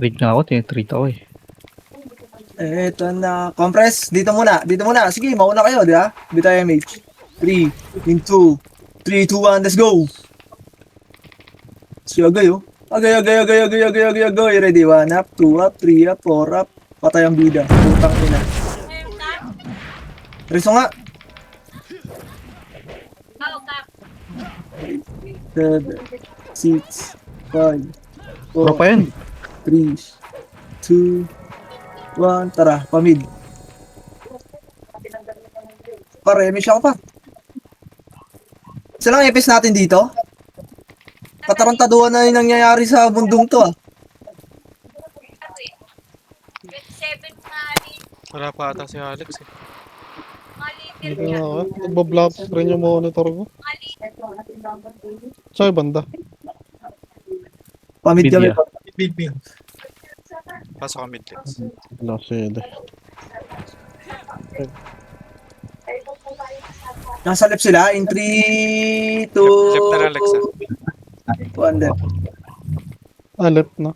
Trade nga ako, tinitreat ako eh. Eto na. Compress, dito muna. Dito muna. Sige, mauna kayo, di ba? Bita MH. 3, 2, 3, 2, 1, let's go! Si Agay, oh. Agay. Ready? 1 up, 2 up, 3 up, 4 up. Patay ang bida. Putang ina. Riso nga. 7, 6, 5, Bro 4, pa yan. 3, 2, 1, tara, pamid. Pare, may siya ko pa. Isa lang epis natin dito. Katarantaduhan na yung nangyayari sa mundong to ah. Wala pa ata si Alex eh. Dito na ako. Nagbablock screen yung monitor ko. Saan yung banda? Pamid Mid kami. ya. Mid. Pasok ang mid lanes. Wala sila. Nasa left sila in 3, 2, Left na lang Alex ah. 1 left. Left na.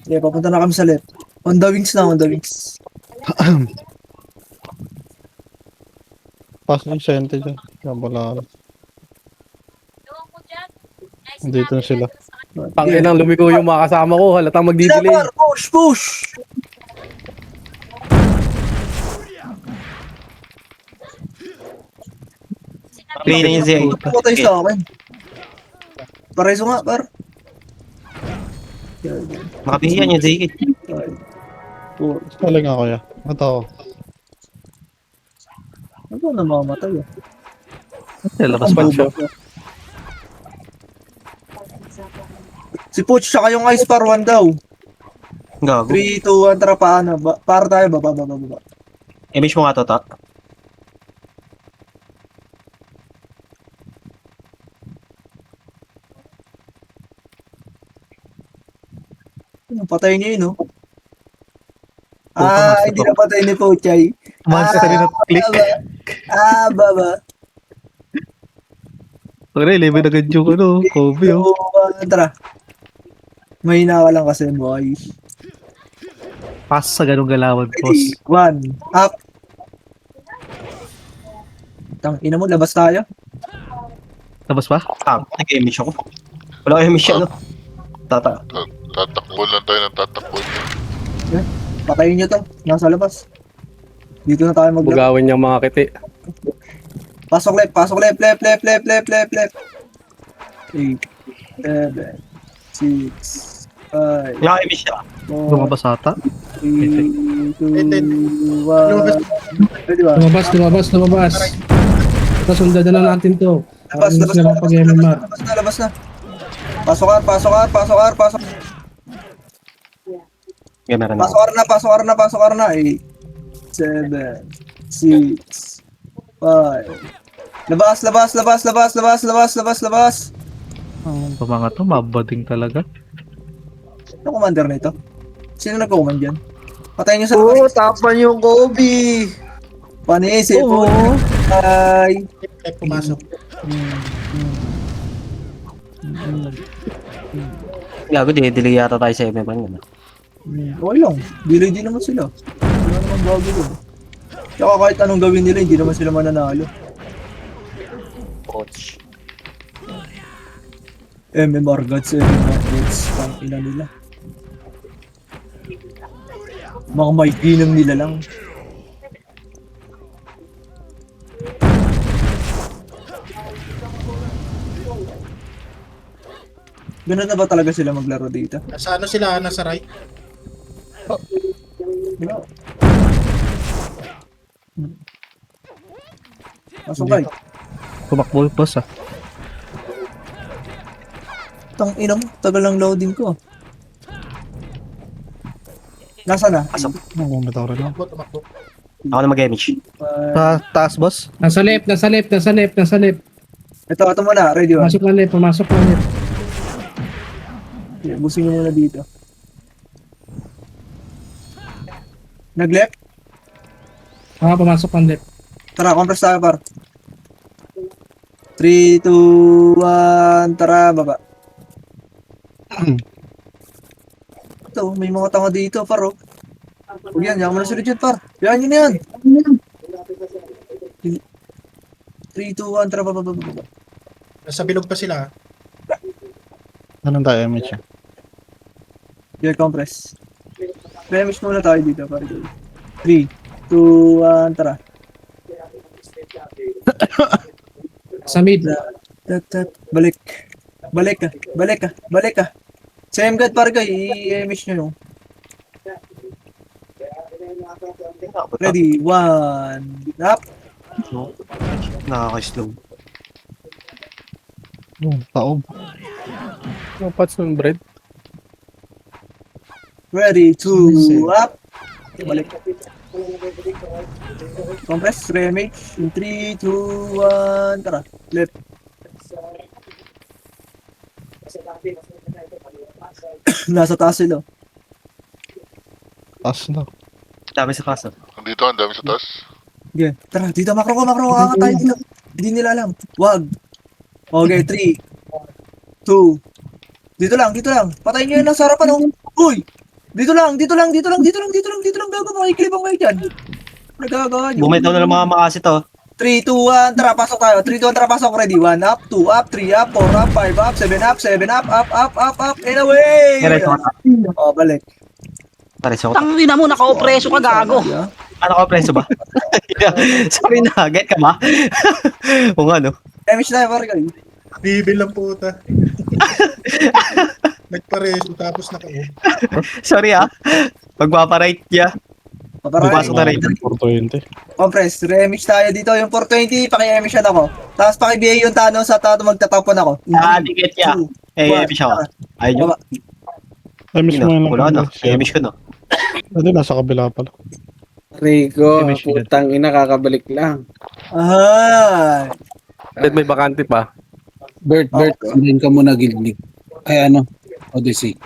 Yeah, papunta na kami sa left. On the wings na, on the wings. Pasok yung sente dyan. Yan wala. Dito na sila. Tanginang lumiko yung mga kasama ko. Halatang Sila magdidelay. par, push, push! Play na yung Zay. Patay sa akin. Pareso nga, par. Makapihiyan yung Zay. Sala nga kuya. Ito ako. Ano na mamamatay ah. Labas pa siya. Si Poch, tsaka yung Ice Par 1 daw. Gago. 3, 2, 1, tara paano? Para tayo, baba. Image mo nga to, ta. Patay niyo yun, no? Hindi na patay ni Pochay. Monster rin at click. Baba. Okay, level agad yung Kobe, oh. Tara. Mahina ka lang kasi, boy. Pass sa ganung galawan, boss. Ready, 1, up. Ina mo, labas tayo. Labas ba? Nag-image ako. Wala kayo image, ano? Tata. Tatakbo lang tayo ng tatakbo. Patayin nyo to. Nasa labas. Dito na tayo maglabas. Bugawin niyang mga kiti. Pasok left. 8, 7, 6, 5, Wala kayo image siya. 4, Lumabas ata. 3, 2, 1. Ready ba? Lumabas. Pasundan na lang natin to. Labas na. Pasok R. Yan meron Pasok R na. 8, 7, 6, 5. Labas. Ang mga to, mabading talaga. Ano commander nito? Sino nagko-command dyan? Patayin nyo sa labas. tapan yung Kobe! Panis, Ay. Pumasok. Gago, delay yata tayo sa MM. Ano? Okay lang. Delay din naman sila. Wala naman bago yun. Tsaka kahit anong gawin nila, hindi naman sila mananalo. Coach. MMR gods. Pang ina nila. Mga may ginang nila lang. Ganun na ba talaga sila maglaro dito? Nasa ano sila? Nasa right? Pasok kayo. Tumakbo yung boss, ah. Tang ina mo, tagal ng loading ko. Nasa na? Pasok. Bumitaw rin lang. Tumakbo. Ako na mag-image. Sa taas, boss. Nasa left. Ito muna, ready ba? Pumasok na left. Busin nyo muna dito. Nag-left? Pumasok na left. Tara, compress tayo par. 3, 2, 1, tara, baba. Ito, may mga tanga dito, par, oh. Huwag yan, yan mo na sunod yun, par. Yan yun yan. 3, 2, 1, tara, baba. Nasa bilog pa sila. Anong tayo image yan? Yan, compress. Damage muna tayo dito, par. 3, 2, 1, tara. Sa mid. Balik ka. Same god par kayo, i-image nyo yung. Ready, 1, up. Nakaka-slow. Taob. Ang pats ng bread. Ready, 2, up. Balik. Compress, remake. In 3, 2, 1, tara. Left. Nasa taas sila. Taas na. Dami sa kaso. Nandito, ang dami sa taas. Okay, tara, dito makro ka tayo dito. Hindi nila alam. Wag. Okay, 3, 2. Dito lang. Patayin nyo yun lang sa harapan, oh. Uy! Dito lang, dito lang, dito lang, dito lang, dito lang, dito lang, gago, makiklibang kayo dyan. Nagagawa nyo. Bumitaw na ng mga makasi to. 3, 2, 1, tara, pasok tayo. 3, 2, 1, tara, pasok. Ready? 1 up, 2 up, 3 up, 4 up, 5 up, 7 up, 7 up, up, and away! Diretso ka. Oh, balik. Diretso ka. Tangina mo, naka-opreso ka, gago. Ano ka, preso ba? Sorry na, get ka ba? O nga, no? Damage na, pare kayo. Bibil lang puta. Nagpareso tapos naka-o. Sorry Magpaparate niya. Bubasok na rin. 420. Compress, remix tayo dito. Yung 420, paki-emission ako. Tapos paki-BA yung Thanos sa tato magtatapon ako. Dikit niya. Emish ako. Ayun yun. Ay, miss mo yun. Wala na. Emish ko, no? Ano, nasa kabila pala. Rico, May shield. putang ina, kakabalik lang. Ah, Bert, may bakante pa. Bert, sundan ka muna gilgig. Ay ano, Odyssey.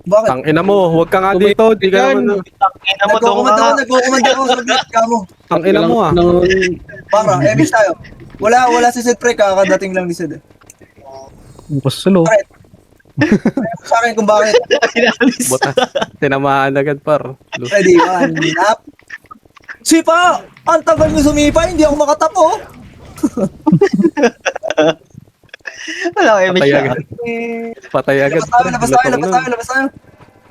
bakit? Tang ina mo, huwag ka nga dito. Di ka naman. Ina mo to Nagkukumanda ako sa gate ka mo. Tang ina mo Para, emis tayo. Wala si Sid pre, kakadating lang ni Sid. Bukas sa loob. Sa akin kung bakit. Inalis. Buta. Tinamaan agad par. Ready, 1 up. Sipa! Ang tagal nyo sumipa, hindi ako makatapo. Wala ko, Emish Patay na. agad. Patay agad. Labas tayo.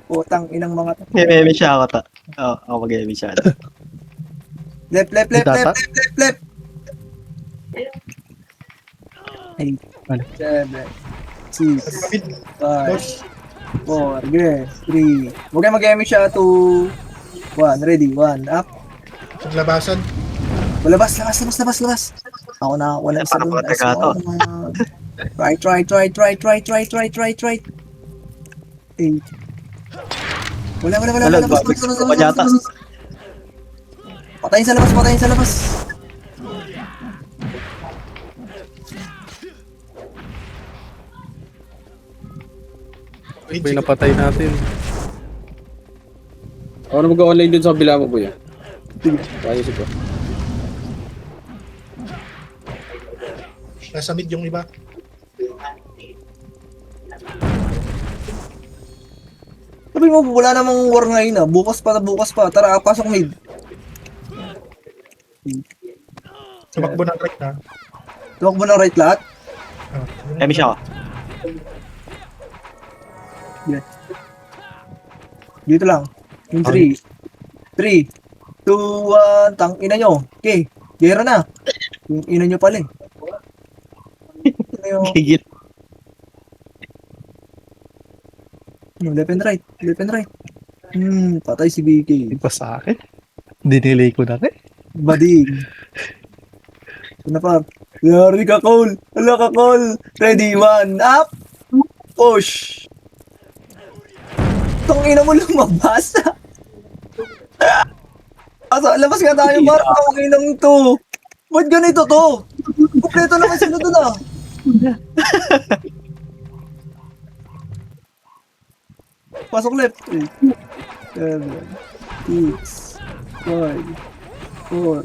Putang inang mga to. Emish ako ta. Oo, ako mag-emish ako. Left. Data? Left. 8, 7, 6, 5, 4, okay, 3. Huwag kayo mag-emi siya. 2, 1, ready, 1, up. Paglabasan. Labas. Ako na, wala isa Para doon. mga tagato. Right. 8. Wala. Labas. Pajata. Patayin sa labas. Wait, May napatay natin. Ako na mag-online dun sa kabila mo, kuya. Kaya si ko. nasa mid yung iba. Sabi mo, wala namang war ngayon bukas pa. Tara, pasok mid. Tumakbo ng right na. Tumakbo ng right lahat. Emish ako. Dito lang. Yung 3, 2, 1, tang ina nyo. Okay, gera na. Yung ina nyo pala eh. Ano yung Gigil. left and right. Patay si BK. Hindi pa sa akin. Dinilay ko na Bading. Ano pa? Yari ka, Cole. Hala ka, Cole. Ready, 1, up. Push. Tong ina mo lumabas. Labas nga tayo, Mar. Tong inang to. Ba't ganito to? Kompleto naman sila doon Pasok left. 7, 6, 5, 4,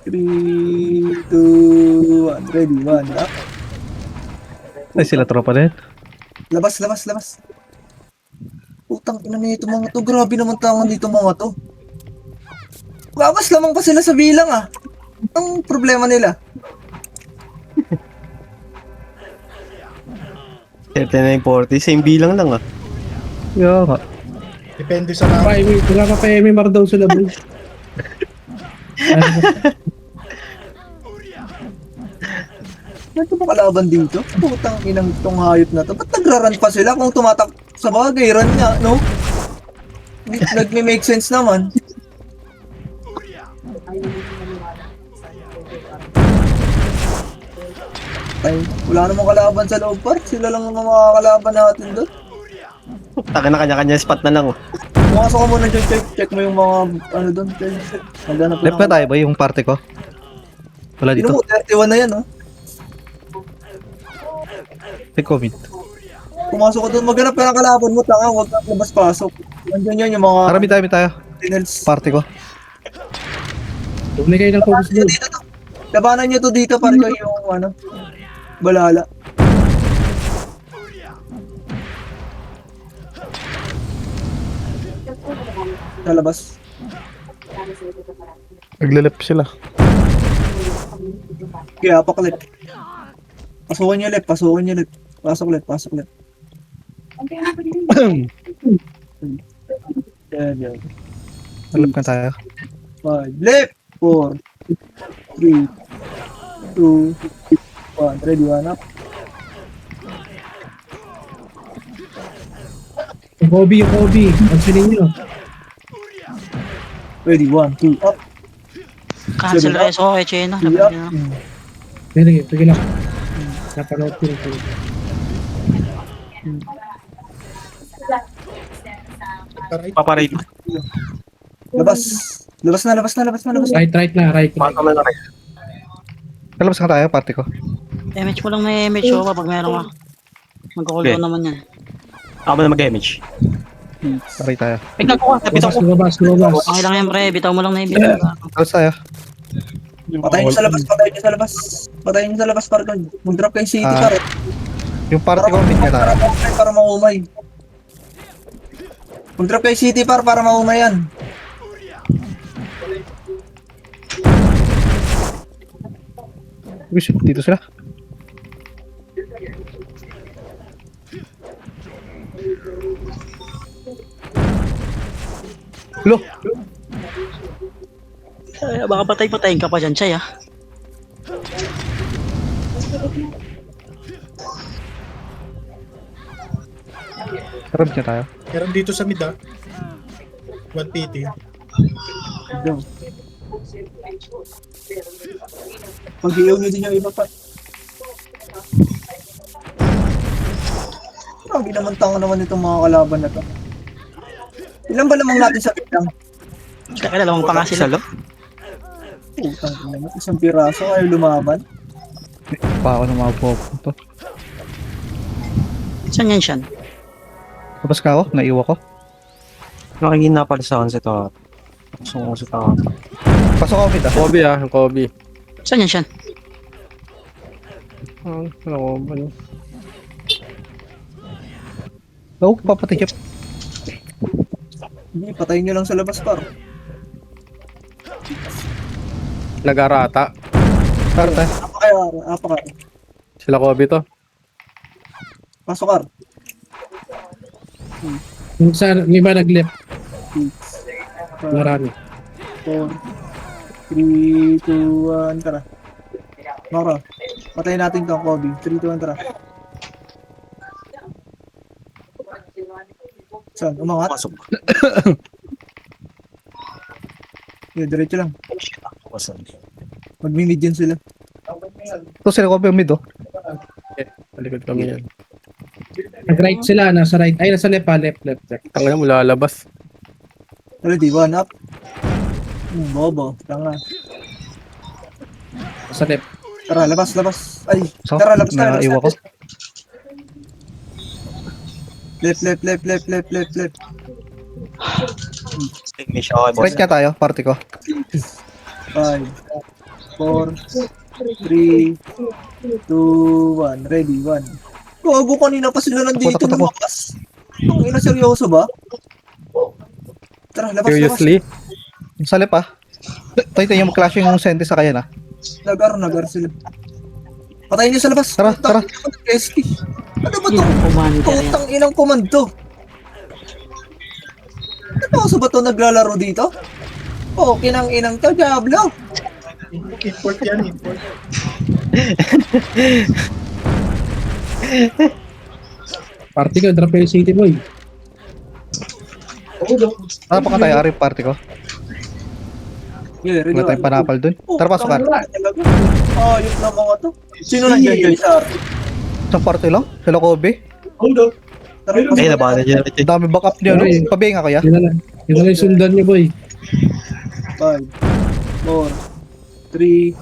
3, 2, 1. Ready, 1, up. Ay, sila tropa din. Labas. Putang ina nito mga to. Grabe naman tangan dito mga to. Labas lamang pa sila sa bilang Ang problema nila. 39-40, same bilang lang Kaya nga. Depende sa lahat. Wala pa MMR daw sila bro. Ano ba kalaban dito? Putang inang tong hayop na to. Ba't nagra-run pa sila kung tumatak sa bagay? Run nga, no? Nagme-make sense naman. Ay, wala namang kalaban sa loob par. Sila lang ang makakalaban natin doon. Taka na kanya-kanya spot na lang Pumasok ka muna dyan, check mo yung mga ano doon. Maghanap Left na tayo ba yung party ko? Wala Sino dito. mo, 31 na yan, May comment. Pumasok ka doon, maghanap ka ng kalaban mo, tanga, huwag kang labas-pasok. Nandiyan yan yung mga Marami tayo. sentinels. Party ko. Tumuli kayo ng focus bro. Labanan nyo to dito para kayo yung balala. Sa labas. Naglalap sila. Kaya apak left. Pasukin niyo left, pasukin niyo left. Pasok left, pasok left. Yan. Alap na tayo. 5, left, 4, 3, 2, 1. Ready, 1 up. Yung Kobe. Pansinin nyo. Ready, 1, 2, up. Cancel reso ko kay Chena. 3 up. Sige lang. Napanood ko rin. Right. Paparate. Labas. Labas na. Right na. Kalabas ka tayo, party ko. Damage mo lang na image ko pag meron ka. Magkukulo Okay. naman yan. Ako na mag-damage. Party tayo. Tignan ko, bitaw ko. Lumabas. Okay lang yan pre, bitaw mo lang na ibitaw. Kalabas tayo. Patayin niyo sa labas, Parkon. Mag-drop kayo city, Ah. par. Yung party ko, mid niya tayo. Para maumay. Mag-drop kayo city, par, para maumay yan. Uy, shit, dito sila. Lo, Baka patay-patayin ka pa dyan, Chay ah. sarap niya tayo. Meron dito sa mid, 1 PT. Mag-iyaw nyo din yung iba pa. Grabe naman tanga naman itong mga kalaban na to. Ilan ba lamang natin sa biglang? Teka, dalawang pa nga sila. Putang ina naman, isang piraso ayaw lumaban. Pa ako ng mga pupunto. Saan yan siyan? Tapos ka ako, naiwa ko. Nakikina pala sa akin ito. Gusto sa tao. Pasok ako mid Kobe yung Kobe. Saan yan siyan? Ano ba yun? Oo, papatikip. Hindi, patayin nyo lang sa labas, par. Nag-arata. Tara tayo. Apa ka. Sila Kobe to. Pasok, par. Yung iba nag-left. Marami. 4, 3, 2, 1, tara. Mara, patayin natin kang Kobe. 3, 2, 1, tara. Saan? Umangat? Pasok. Diretso lang. Magmi-mid yan sila. Ito sila ko yung mid, oh. Palikod kami yan. Nag-right sila, nasa right. Ay, nasa left pa, left. Tangina mo lalabas. Ready, 1 up. Bobo, tanga. Nasa left. Tara, labas. Ay, So, tara, labas tayo. naiwa ko. Left. May siya ako, boss. Right niya tayo, party ko. 5, 4, 3, 2, 1. Ready, 1. Gago, kanina pa sila nandito Tapo. lumakas. Ang ina, seryoso ba? Tara, labas. Seriously? Sa lip, ah. Tayo yung clash yung sente sa kanya na. Nagar sila. Patayin niyo sa labas. Tara. SK. Ano ba to? Commander yan. Putang inang komando. Ano ba to naglalaro dito? Okay nang inang to, Diablo. Import yan, import. Party ko, drop yung city boy. Tara pa ka tayo, ari party ko. Yeah, ready. Wala tayong panapal dun. Tara, pasok ka. Ayop na mga to. Sino nandiyan dyan sa atin? Isang party lang, sila Kobe. Tara, Ay, nabana dyan. Ang dami backup niyo, no? Pabihin nga kaya. Yun na lang yung sundan niyo boy. 5, 4, 3,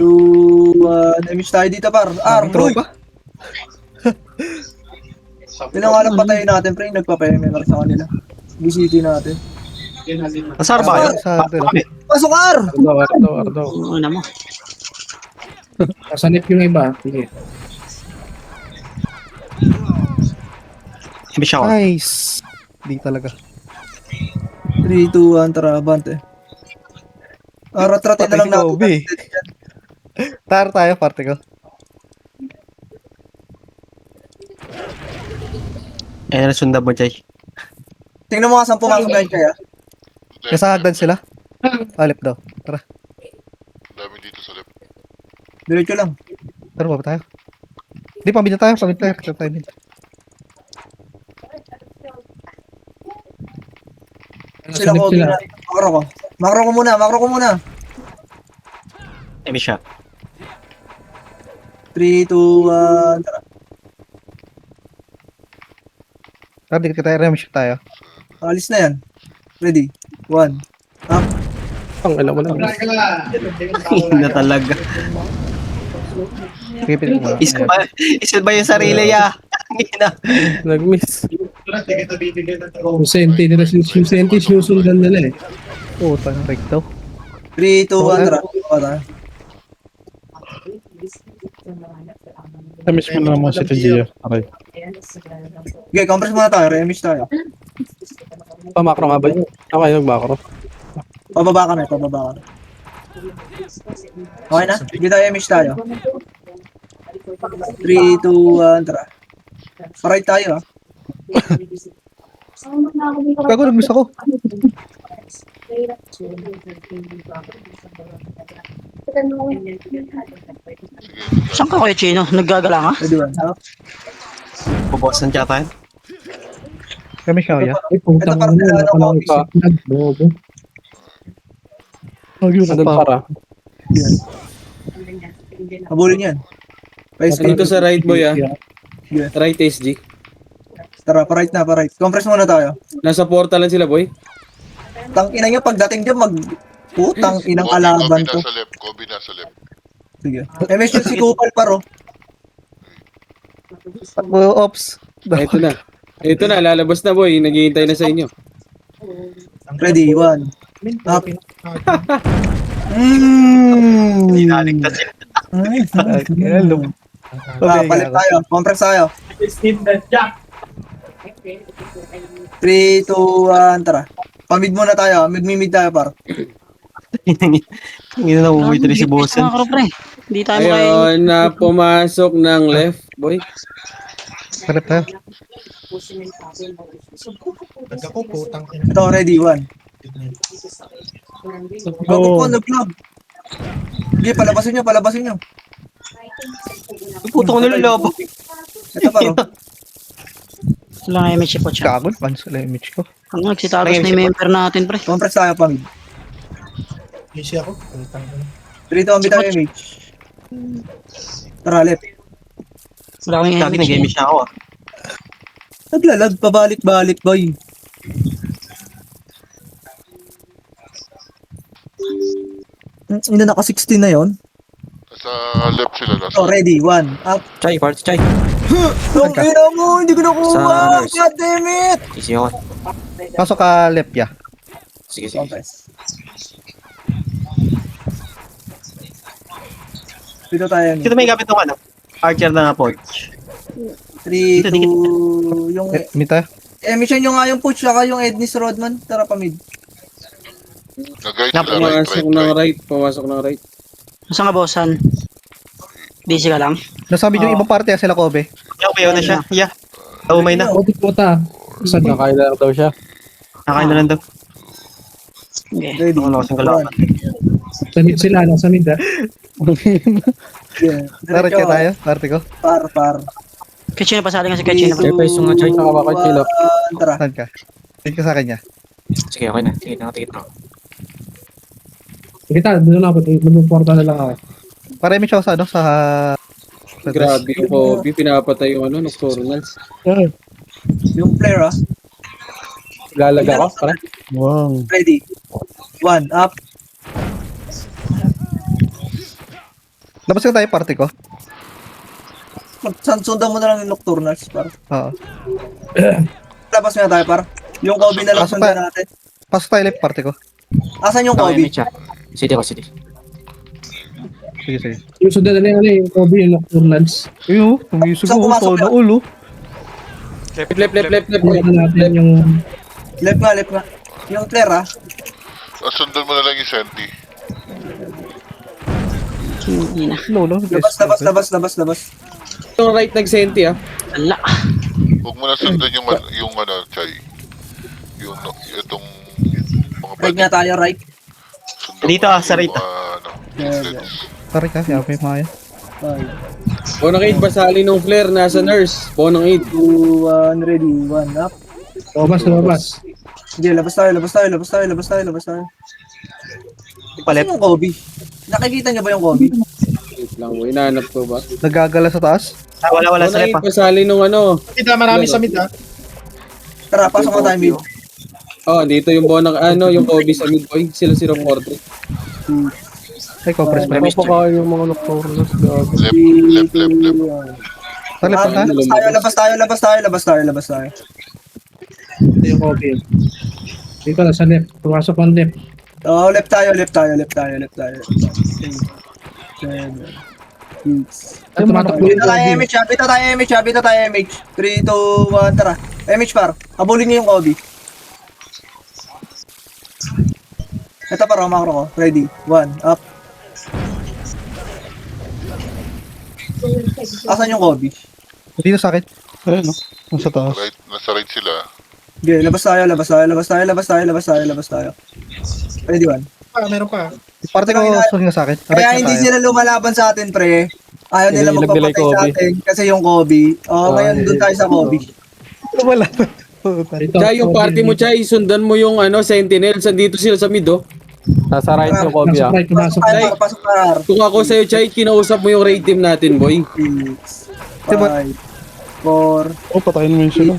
2, 1. Namiss tayo dito, par. Boy. Tropa. Yun ang alam patayin natin, pre. Nagpapahinga sa kanila. Bisiti natin. Nasar ba kayo? Sa atin, oh. Pasok, Ar! Ardo. Ano mo? Kasanip yung iba. Sige. May siya ako. Nice. Di talaga. 3, 2, 1, tara, abante. Rat-ratin na Patay lang si natin. Kobe. Tara tayo, parte ko. Ayan, nasundan mo, Chay. Tingnan mo nga saan pumasok na yun kaya. Nasa hagdan sila. Alip daw. Tara. Dami dito sa left. Diretso lang. Tara, baba tayo. Hindi, pamilya tayo. Pamilya tayo. Sila ko, makro ko. Makro ko muna. Emi siya. 3, 2, 1, tara. Tara, dikit tayo. Remission tayo. Alis na yan. Ready? 1. Ang alam mo lang. Na talaga. Pipit mo. Iskal ba yung sarili, ya? Ina. Nag-miss. Yung Senti nila, yung senti sinusundan nila eh. Puta ng recto. 3, 2, 1, tara. Tara. Namiss mo na naman si Tijia. Okay. Okay, compress muna tayo. Remish tayo. Pamakro nga ba yun? Okay, nag-macro. Pababa ka na. Okay na? Hindi tayo remish tayo. 3, 2, 1, tara. Right tayo ah. Gago, nag-miss ako. Saan ka, Kuya Chino? Naggagala ka? Ready, 1. Bubosan siya tayo. Kami siya, ya. Ay, puta Ito para mo sa ano, pa. Bobo. Ano para? Habulin yan. Dito sa right boy ah. Right SG. Tara, pa-right na, pa-right. Compress muna tayo. Nasa portal lang sila boy. Tangina nyo, pagdating dyan, putang inang kalaban ko. Kobe nasa left. Sige. MS yung si Kupal paro. Takbo, ops. Ito na, lalabas na boy. Naghihintay na sa inyo. Ready, 1. Up. Inaligtas sila. Hello. Palit tayo. Compress tayo. 3, 2, 1, tara. Pamid muna tayo. Mid tayo, par. Hindi na umuwi si Bosan. Makro, pre. Hindi tayo makain. Ayun na pumasok ng left boy. Parip tayo. Ako, putang ina. Ito, ready, 1. Bago po, nag-vlog. Sige, palabasin nyo. Puto ko nilolabo. Ito, paro. Wala nga MH po siya. Gago, paano sila image ko? Ang nagsitagos na yung member natin, pre. Compress tayo, pamid. Easy ako. Putang ina. 3, 2, 1, bitaw image. Tara, left. Wala kang Lagi MH. nag-game siya ako ah. Naglalag, pabalik-balik, boy. Ina naka 16 na yon. Nasa left sila. So, ready, 1. Up. Chay, party, Chay. Yung ina mo, hindi ko nakuha. God damn it. Sisi ako. Pasok ka left, ya. Sige. Compress. Dito tayo. Dito may gamit ng ano? Archer na porch. 3, 2, yung... Mid tayo. Mission nyo nga yung push, saka yung Ednis Rodman. Tara pa mid. Nag-guide sila. Pumasok ng right. Saan ka, Bosan? Busy ka lang? Nasabi yung ibang parte sila, Kobe. Umayaw na siya. Yeah. Umay na. Puta. Saan nakain na daw siya? Nakain na lang daw. Okay. Ready. Ako lakas ng kalaban. Sila lang sa mid ah. Yeah. Tara, kaya tayo. Parte ko. Par. Kachino, pasali nga si Kachino. Okay, pa yung nga Chay. Nakabakay sila. Tara. Saan ka? Tingin ka sa kanya. Sige, okay na. Sige, nakatikit ako. Kita, doon na ako. Mag-portal na lang ako. Para image ako sa ano, sa... Grabe yung Kobe. Pinapatay yung ano, nocturnals. Yung player, ah. Lalaga ko, pare. Wow. Ready. 1, up. Labas ka tayo, parte ko. Sundan mo na lang yung Nocturnals, par. Oo. Labas na tayo, par. Yung Kobe na lang Pasok sundan tayo. natin. Pasok tayo left, parte ko. Asan yung Kobe? City ako, city. Sige. Yung sundan na yung Kobe, yung nocturnals. Ayun, tumisog Saan ko. pumasok Todo yan? ulo. Left. Natin yung... Left nga. Yung flare ah. Sundan mo na lang yung Senti. Hindi na. Lolo. Labas. Yung right nagsenti ah. Wala. Huwag mo na sundan yung ano, Chay. Yung itong mga Right nga tayo, right? Sundan Dito, mo sa yung, right. leads. Sorry ka, yaw pa yung mga yan. 5, Bonang aid, basali nung flare, nasa nurse. Bonang aid. 2, 1, ready, 1, up. Lumabas. Sige, labas tayo. Palit. Saan yung Kobe? Nakikita niyo ba yung Kobe? Wait lang, hinahanap ko ba? Nagagala sa taas. Wala sa Bonang left aid, basali nung ano. Mid ah, marami sa mid ah. Tara, pasok mo tayo mid. Oh, dito yung bonang, yung Kobe sa midboy. Sila 043. Ay, compress pa. Napapakain yung mga nocturnals. Left. Talip pa ka? Labas tayo. Ito yung copy. Dito na sa left. Pumasok ang left. Oh, left tayo. 7, 6. At tumatakbo yung Bito tayo MH. 3, 2, 1, tara. MH par, habulin niyo yung Kobe. Ito para, makro ko. Ready, 1, up. Asan yung Kobe? Dito sa akin. Ayun, no? Nasa taas. Nasa right sila. Okay, labas tayo. Ready, 1. Meron pa. Parte ko, sorry nga sa akin. Kaya Right hindi na tayo. sila lumalaban sa atin, pre. Ayaw nila Inilag nila yung magpapatay sa Kobe. atin kasi yung Kobe. Ngayon doon tayo sa Kobe. Wala. Chay, yung party mo, Chay, sundan mo yung Sentinels. Andito sila sa mid, oh. Nasa right yung Kobe, ah. Pumasok. Pasok par. Kung ako sa'yo, Chay, kinausap mo yung raid team natin, boy. 6, 5, 4, Oh, patayin mo yun sila.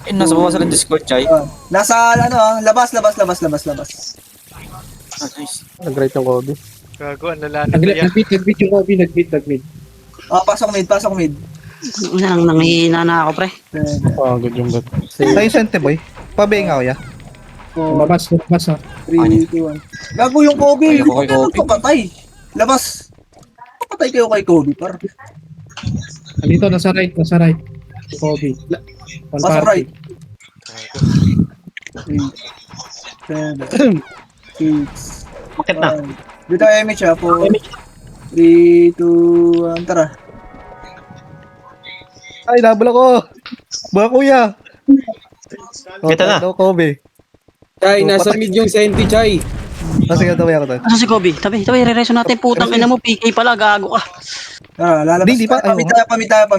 Nasa baba sa Discord, Chay. Nasa labas. Nag-right yung Kobe. Gago, ang lalanag na yan. Nag-beat yung copy. Nag-beat. Pasok mid. Nanghihina na ako, pre. Pagod yung gat. Tayo sente, boy. Pabing ako, ya. Lumabas ah. 3, 2, 1. Gago yung Kobe. Huwag ka magpapatay. Labas. Papatay kayo kay Kobe, par. Dito, nasa right. Copy. Pasok right. 3, 7, 6, Bakit na? 5. Dito MH ah, 4, 3, 2, 1, tara. Ay, nabala ko. Mga kuya. Ito na. Kobe. Chay, nasa mid yung Senti, Chay. Sige, taway ako tayo. Ano si Kobe? Tabi, re-reso natin. Putang ina mo, PK pala, gago ka. Tara, lalabas. Di pa. Pamit tayo.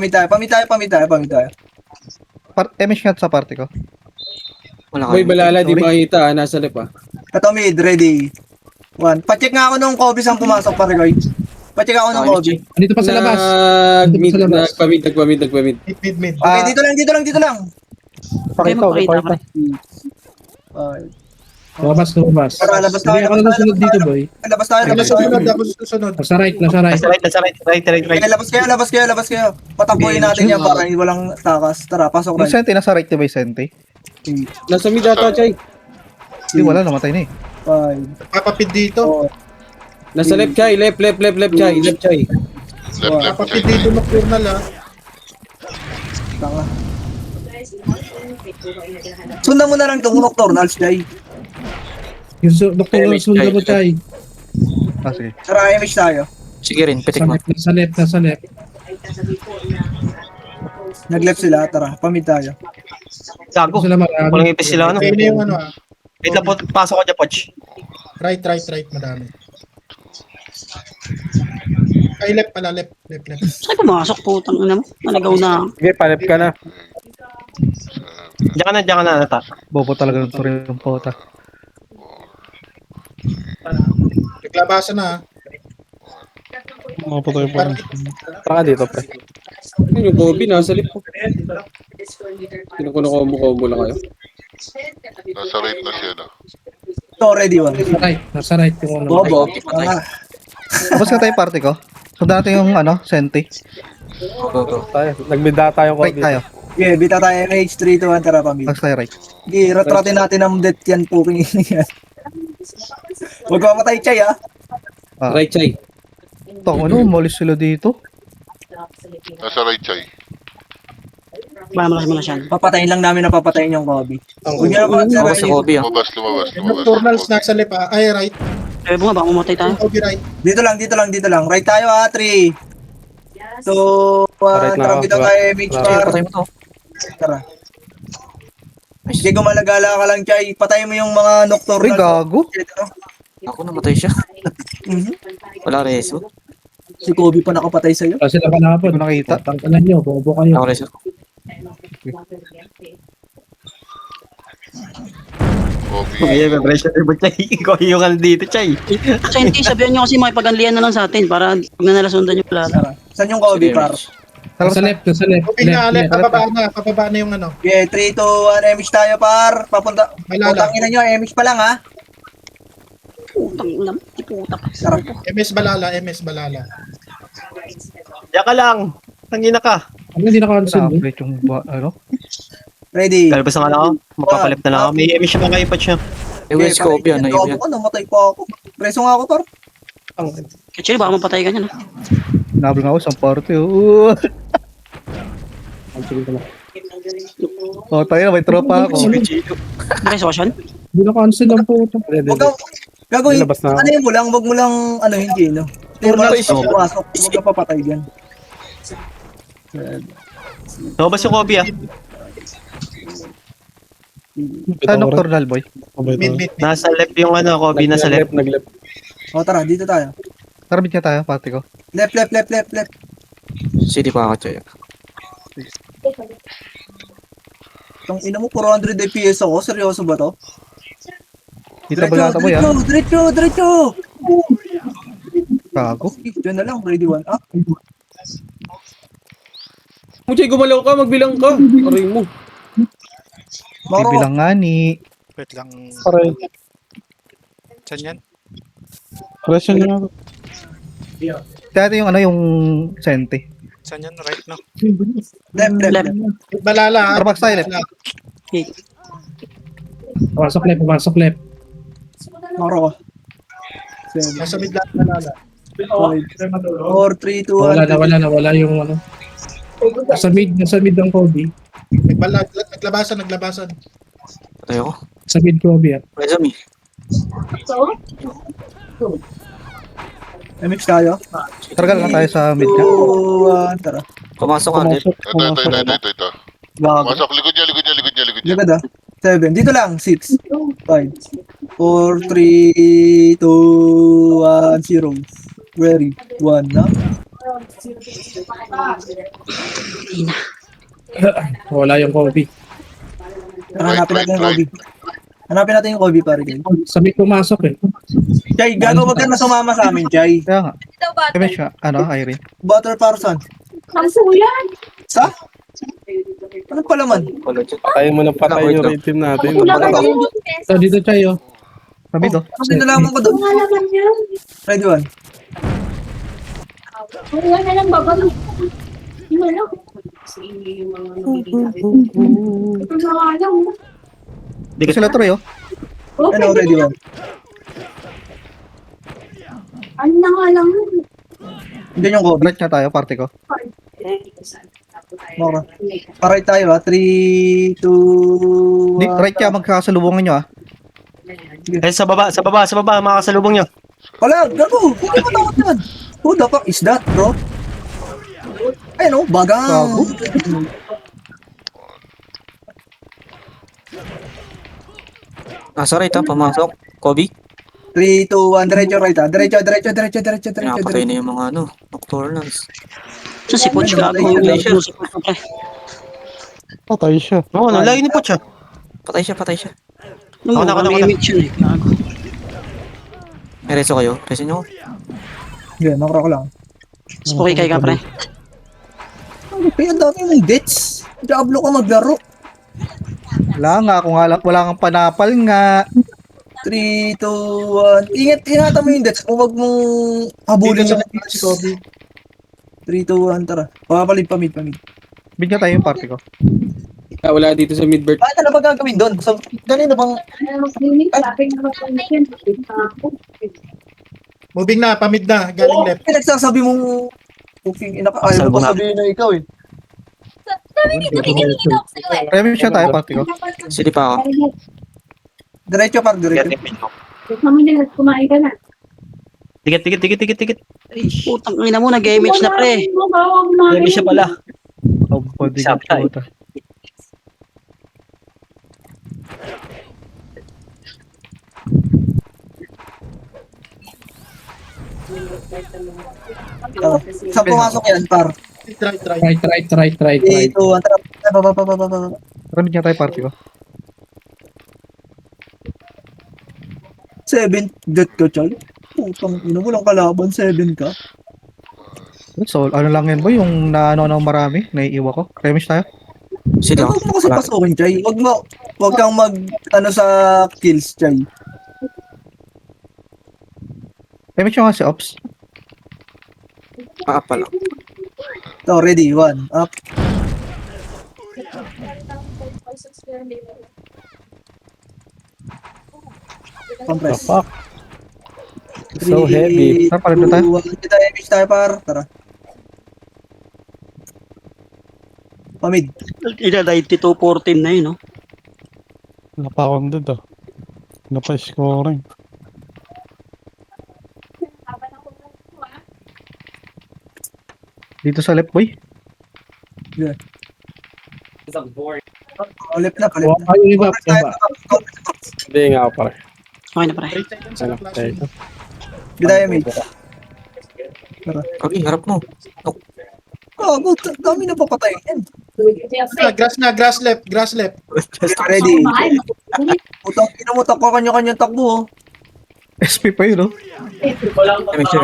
MH nga sa party ko. Boy, balala, di makita, nasa left, ah. Ito mid, ready. 1. Pacheck nga ako nung Kobe saan pumasok, pare, guys. Pacheck ako nung Kobe. Dito pa sa labas. Nag-mid, Dito sa labas. nagpamid. Mid. Okay, dito lang. Okay, magpakita, pre. 5. Lumabas. Tara, labas tayo. Hindi ako nasusunod dito, boy. Labas tayo. Ako susunod. Nasa right. Nasa right. Okay, labas kayo. Patakbuhin natin yan para walang takas. Tara, pasok Yung right. sente, nasa right, diba yung sente? Nasa mid ata, Chay. Hindi, wala. Namatay na eh. 5, Papapid dito. 4, Nasa left, Chay. Left, Chay. Left, Chay. Left, Papapid Chay. dito nocturnal ah. tanga. Sundan mo na lang itong nocturnals, Jay. Yung nocturnal sunod mo tayo. Sige. Tara, image tayo. Sige rin, pitik mo. Nasa left. Nag-left sila, tara, pamid tayo. Gago. Sila marami. Walang ipis sila, ano? Kaya na yung ano ah. Wait lang po, pasok ko dyan, Poch. Right. Madami. Ay, left pala. Left. Saan pumasok, putang ina mo? Naligaw na. Sige, palep ka na. Diyan ka na, nata. Bobo talaga ng turi ng pota. Naglabasan na ah. Mapatay pa. Tara dito, pre. Yung Kobe, nasa left po. Kinukuha-combo lang kayo. Nasa right na siya na. Ito, ready, 1. Nasa right yung ano. Bobo, tanga. Tapos nga tayo party ko. So dati yung sente. Tayo, nagbida tayo Right tayo. Okay, bita tayo MH, 3, 2, 1, tara, pamid. Tapos tayo right. Okay, retratin natin ang death yan, puking yan. Huwag mamatay, Chay, ah. Right, Chay. Ito, umalis sila dito. Nasa right, Chay. Baka malakas mo na siya. Papatayin lang namin na papatayin yung Kobe. Huwag niyo na sir. Ako si Kobe ah. Lumabas. Nocturnals nasa left ah. Ay, right. Eh, bunga, baka mamatay tayo. Kobe right. Dito lang. Right tayo ha, 3. So, Right na tara ako. bitaw tayo, MH par. Patay mo to. Tara. Sige, gumalagala ka lang, Chay. Patay mo yung mga Ay, nocturnal. gago. Ako namatay siya. Mhm. Wala reso. Si Kobe pa nakapatay sa'yo. Kasi nakalaban. Hindi ko nakita. Tangkalan nyo, bobo kayo. Ako reso. Kobe. Kuya, may pressure mo, Chay. Ikaw yung dito, Chay. Scientist, sabihan nyo kasi makipaganlian na lang sa atin para pag nanalasundan yung plano. Tara. Saan yung Kobe, par? Sa left. Kobe na, left. Pababa na yung ano. Okay, 3, 2, 1, MH tayo, par. Papunta. Malala. Putangin na nyo, MH pa lang, ha? Putang ina, putak. Tara. MS Balala. Diyan ka lang. Tangina ka. Ano hindi naka-cancel? Na-upgrade yung ano? Ready? Kalabas na nga lang ako. Magpapalip na lang ako. May emission pa kayo pa siya. Okay, Kobe, ano yun? Ako, namatay pa ako. Preso nga ako, par. Actually, baka mapatay ka niyan. Nabal nga ako sa party. Oh, oh tayo na, may tropa ako. Okay, social? Hindi naka-cancel ang puto. Hindi. Huwag kang, gagawin, Nilabas na ako. ano yun mo lang, wag mo lang, ano, hindi, no? Pumasok, huwag ka papatay dyan. Lumabas yung Kobe ah. Saan nocturnal boy? Mid. Nasa left yung ano, Kobe. Nasa left. Nag-left. O, tara, dito tayo. Tara, bit nga tayo, party ko. Left. City pa ako, Chay. Itong ina mo, 400 FPS ako. Seryoso ba to? Dito ba yata boy ah? Diretso! Gago. Diyan na lang, ready one. Ah, Muchay, gumalaw ka, magbilang ka. Aray mo. Maro. Bibilang nga ni. Wait lang. Aray. Saan yan? Presyo na ako. Dati yung ano yung sente. Saan yan? Right na. Left. Balala. Starbucks tayo left. Pasok left. Maro. Nasa mid lang Balala. 4, 3, 2, 1. Wala yung ano. Nasa mid ang Kobe. Naglabasan. Patay ako. Sa mid Kobe ah. Reso me. MX tayo. Targal lang tayo sa mid ka. 2, 1, tara. Pumasok ka. Ito. Gago. Masok, likod niya. Likod ah. 7. Dito lang. 6, 5, 4, 3, 2, 1, 0. Ready. 1 na. Wala yung Kobe. Hanapin natin yung Kobe. Hanapin natin yung Kobe, pare. Sa mid pumasok eh. Chay, gago, wag ka na sumama sa amin, Chay. Kaya nga. Kaya siya, ano, Irene. Butter Parson. Sa? Anong palaman? Patayin mo ng patay yung rating natin. So dito tayo. Sa mid oh. Kasi nalaman ko doon. Ready one. Wala na lang babalo. Wala. Di ko sila tuloy oh. Ano, ready one. Ano na nga lang. Diyan yung Kobe. Right nga tayo, party ko. Mara. Paray tayo ha. 3, 2, Di, right kaya magkakasalubungan nyo ah. Eh, sa baba, makakasalubong nyo. Wala, gago. Hindi mo takot yan. Who the fuck is that, bro? Ayun o, bagang. Gago. Nasa right ah, pumasok. Kobe. 3, 2, 1, diretso right ha. Diretso. Pinapatay na yung mga ano, nocturnals. So, si Poch gago. Si Poch, pre. Patay siya. Oo, ano, lagi ni Poch ah. Patay siya. Ano mo, may image yun eh. Gago. May reso kayo? Reso nyo? Hindi, makro ko lang. Spooky kay ka, pre. Kaya dami mong gets. Diablo ka maglaro. Wala nga, kung wala kang panapal nga. 3, 2, 1. Ingatan mo yung gets. Kung wag mong habulin sa Si Kobe. 3, 2, 1, tara. Papalid pa mid. Bid nga tayo yung party ko. Wala dito sa midbird. Bakit ano ba gagawin doon? So, ganun na bang... Moving na, pamid na. Galing left. Pinagsasabi mong... Puking ina ka. Ayaw mo Salbo pa na. sabihin na ikaw eh. Remy siya tayo, party ko. Sige pa ako. Diretso par, diretso. Mami nila, kumain ka na. Tikit. Ay, putang ina mo, nag-image na pre. Remy siya pala. Oh, body Sabi tayo. puta. Saan pumasok yan par? Right. Dito, tara. Baba. Remy niya tayo, party ko. 7 jet ko, Choy. Putang ina, walang kalaban, 7 ka. So, ano lang yan ba? Yung naano ng marami? Naiiwa ko. Remy tayo. Sige Huwag mo kasi pasukin, Choy. Huwag kang sa kills, Choy. Remy siya nga si Ops. Pala. So, ready, 1, up. Compress. Fuck. So heavy. Tara, palag na tayo. 2, 1, kita image tayo par. Tara. Pamid. Ina, 92-14 na yun, no? Napakondod ah. Napa-scoring. Dito sa left, boy. Palip na. Yung iba. Hindi nga ako pare. Okay na pre. Ano, tayo. Kita image. Okay, harap mo. Gago, dami na papatay yan. Grass left. Ready. Putang ina mo, takbo kanya-kanyang takbo. SP pa yun, no? Image.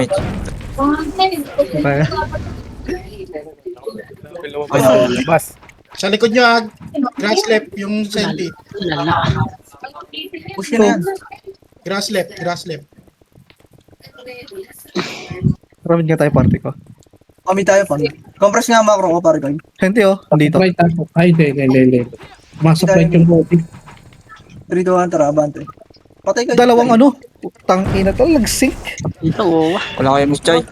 Kaya. Bas. Sa likod nyo grass left yung senti. Lala. Push yun na yan. Grass left. Remy niya tayo, party ko. Pamid tayo, pamid. Compress nga macro ko, pare kayo. Senti, oh. Dito. Right ako. Ay, hindi. Masok right yung body. 3, 2, 1, tara, abante. Patay kayo. Dalawang ano? Utang ina to, nag-sync. Ito, oh. Wala kayo, Miss Choy.